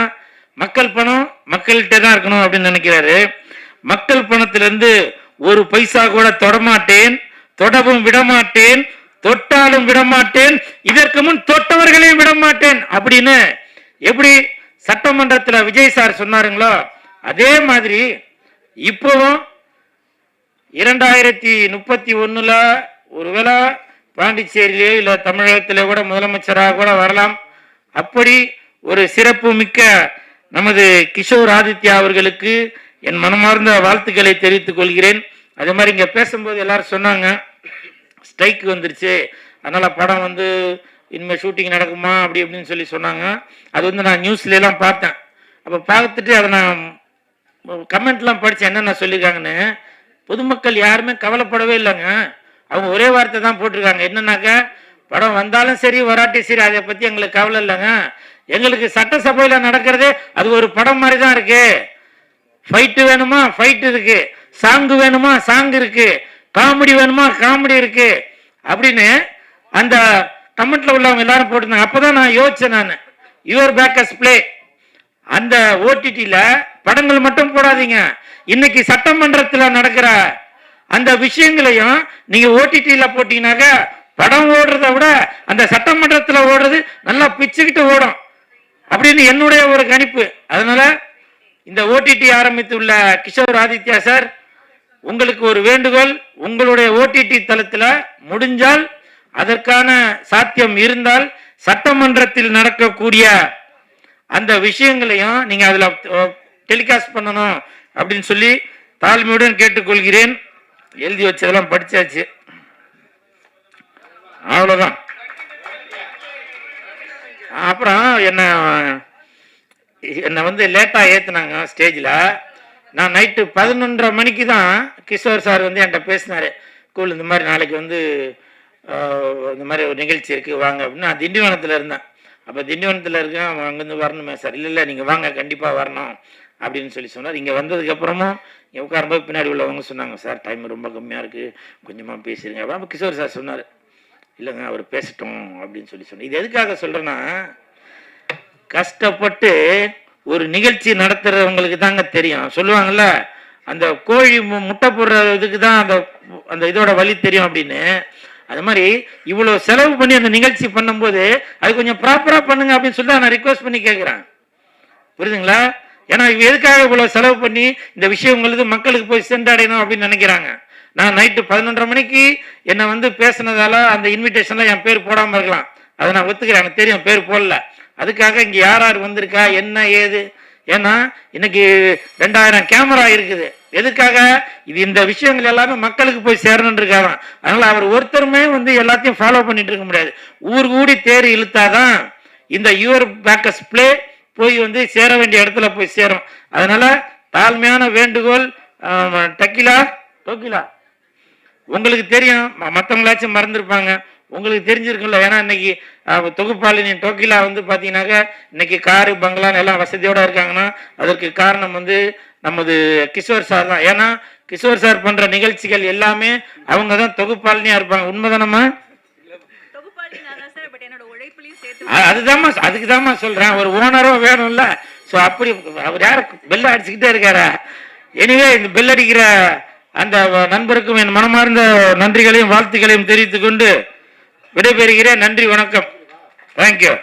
மக்கள் பணம் மக்கள்கிட்ட தான் இருக்கணும் அப்படின்னு நினைக்கிறாரு. மக்கள் பணத்திலிருந்து ஒரு பைசா கூட தொடமாட்டேன், தொடவும் விடமாட்டேன், தொட்டாலும் விடமாட்டேன், இதற்கு முன் தொட்டவர்களையும் விடமாட்டேன் அப்படின்னு எப்படி சட்டமன்றத்தில் விஜய் சார் சொன்னாருங்களோ அதே மாதிரி இப்போவும் 2031 ஒருவேளை பாண்டிச்சேரியிலே இல்ல தமிழகத்திலே கூட முதலமைச்சராக கூட வரலாம். அப்படி ஒரு சிறப்பு மிக்க நமது கிஷோர் ஆதித்யா அவர்களுக்கு என் மனமார்ந்த வாழ்த்துக்களை தெரிவித்துக் கொள்கிறேன். அதே மாதிரி இங்க பேசும்போது எல்லாரும் சொன்னாங்க ஸ்ட்ரைக் வந்துருச்சு, அதனால படம் வந்து இனிமேல் ஷூட்டிங் நடக்குமா அப்படி அப்படின்னு சொல்லி சொன்னாங்க. அது வந்து நான் நியூஸ்ல எல்லாம் பார்த்தேன். அப்போ பார்த்துட்டு அதை நான் கமெண்ட்லாம் படித்தேன் என்னென்ன சொல்லியிருக்காங்கன்னு. பொதுமக்கள் யாருமே கவலைப்படவே இல்லைங்க. அவங்க ஒரே வார்த்தை தான் போட்டிருக்காங்க, என்னன்னாக்கா படம் வந்தாலும் சரி வராட்டி சரி அதை பற்றி எங்களுக்கு கவலை இல்லைங்க, எங்களுக்கு சட்டசபையில் நடக்கிறதே அது ஒரு படம் மாதிரி தான் இருக்கு. ஃபைட்டு வேணுமா ஃபைட் இருக்கு, சாங்கு வேணுமா சாங் இருக்கு, காமெடி வேணுமா காமெடி இருக்கு அப்படின்னு அந்த கமெண்ட்ல உள்ளவங்க எல்லாரும் போட்டிருந்தாங்க. அப்போதான் நான் யோசிச்சேன், நான் யுவர் பேக்கஸ் பிளே அந்த ஓடிடியில படங்கள் மட்டும் போடாதீங்க, இன்னைக்கு சட்டமன்றத்தில் நடக்கிற அந்த விஷயங்களையும் நீங்க ஓடிடியில போட்டீங்கன்னாக்க படம் ஓடுறத விட அந்த சட்டமன்றத்தில் ஓடுறது நல்லா பிச்சுக்கிட்டு ஓடும் அப்படின்னு என்னுடைய ஒரு கணிப்பு. அதனால இந்த ஓடிடி ஆரம்பித்துள்ள கிஷோர் ஆதித்யா சார், உங்களுக்கு ஒரு வேண்டுகோள், உங்களுடைய ஓடிடி தளத்தில் முடிஞ்சால் அதற்கான சாத்தியம் இருந்தால் சட்டமன்றத்தில் நடக்கக்கூடிய அந்த விஷயங்களையும் நீங்க அதுல டெலிகாஸ்ட் பண்ணணும் அப்படின்னு சொல்லி தாழ்மையுடன் கேட்டுக்கொள்கிறேன். எழுதி வச்சதெல்லாம் படிச்சாச்சு, அவ்வளவுதான். அப்புறம் என்னை வந்து லேட்டா ஏத்துனாங்க ஸ்டேஜில். நான் நைட்டு 11:30 மணிக்கு தான் கிஷோர் சார் வந்து என்கிட்ட பேசினாரு, கூல் இந்த மாதிரி நாளைக்கு வந்து இந்த மாதிரி ஒரு நிகழ்ச்சி இருக்கு வாங்க அப்படின்னு. நான் திண்டிவனத்தில் இருந்தேன். அப்போ திண்டிவனத்தில் இருக்கேன், அங்கேருந்து வரணுமே சார். இல்லை நீங்கள் வாங்க கண்டிப்பாக வரணும் அப்படின்னு சொல்லி சொன்னார். இங்கே வந்ததுக்கப்புறமும் இங்கே உட்காரும்போது பின்னாடி உள்ளவங்க சொன்னாங்க, சார் டைம் ரொம்ப கம்மியாக இருக்குது கொஞ்சமாக பேசிடுங்க. அப்போ கிஷோர் சார் சொன்னார், இல்லைங்க அவர் பேசட்டும் அப்படின்னு சொல்லி சொன்னார். இது எதுக்காக சொல்கிறேன்னா, கஷ்டப்பட்டு ஒரு நிகழ்ச்சி நடத்துறவங்களுக்கு தாங்க தெரியும். சொல்லுவாங்கல்ல, அந்த கோழி முட்டை போடுற இதுக்கு தான் அந்த இதோட வலி தெரியும் அப்படின்னு. அது மாதிரி இவ்வளோ செலவு பண்ணி அந்த நிகழ்ச்சி பண்ணும்போது அது கொஞ்சம் ப்ராப்பராக பண்ணுங்க அப்படின்னு சொல்லி நான் ரிக்வஸ்ட் பண்ணி கேட்குறேன். புரியுதுங்களா? ஏன்னா எதுக்காக இவ்வளோ செலவு பண்ணி இந்த விஷயம் உங்களுக்கு மக்களுக்கு போய் சென்றடையணும் அப்படின்னு நினைக்கிறாங்க. நான் நைட்டு 11:30 மணிக்கு என்னை வந்து பேசினதால அந்த இன்விடேஷன்ல என் பேர் போடாமல் இருக்கலாம், அதை நான் ஒத்துக்கிறேன், எனக்கு தெரியும் பேர் போடல. அதுக்காக இங்கே யார் யார் வந்திருக்கா என்ன ஏது, ஏன்னா இன்னைக்கு 2000 கேமரா இருக்குது. எதுக்காக? இது இந்த விஷயங்கள் எல்லாமே மக்களுக்கு போய் சேரணும்னு இருக்காங்க. அதனால அவர் ஒருத்தருமே வந்து எல்லாத்தையும் ஃபாலோ பண்ணிட்டு இருக்க முடியாது. ஊர் கூடி தேர் இழுத்தாதான் இந்த யுவர் பேக்கஸ் பிளே போய் வந்து சேர வேண்டிய இடத்துல போய் சேரும். அதனால தாழ்மையான வேண்டுகோள், டோக்கிலா உங்களுக்கு தெரியும், மற்றவங்களாச்சும் மறந்துருப்பாங்க, உங்களுக்கு தெரிஞ்சிருக்குல்ல. ஏன்னா இன்னைக்கு தொகுப்பாளினி டோக்கிலா வந்து பார்த்தீங்கன்னாக்கா இன்னைக்கு காரு பங்களான்னு எல்லாம் வசதியோட இருக்காங்கன்னா அதற்கு காரணம் வந்து நமது கிஷோர் சார் தான். ஏன்னா கிஷோர் சார் பண்ற நிகழ்ச்சிகள் எல்லாமே அவங்க தான் தொகுப்பாளினியா இருப்பாங்க. உண்மைதானம்மா? அதுதாம்மா, அதுக்குதாம்மா சொல்றேன், ஒரு ஓனரும் வேணும்ல. ஸோ அப்படி அவர் யாரு பெல் அடிச்சுக்கிட்டே இருக்காரா? எனிவே இந்த பெல் அடிக்கிற அந்த நண்பருக்கும் என் மனமார்ந்த நன்றிகளையும் வாழ்த்துக்களையும் தெரிவித்துக் கொண்டு விடைபெறுகிறேன். நன்றி, வணக்கம், தேங்க்யூ.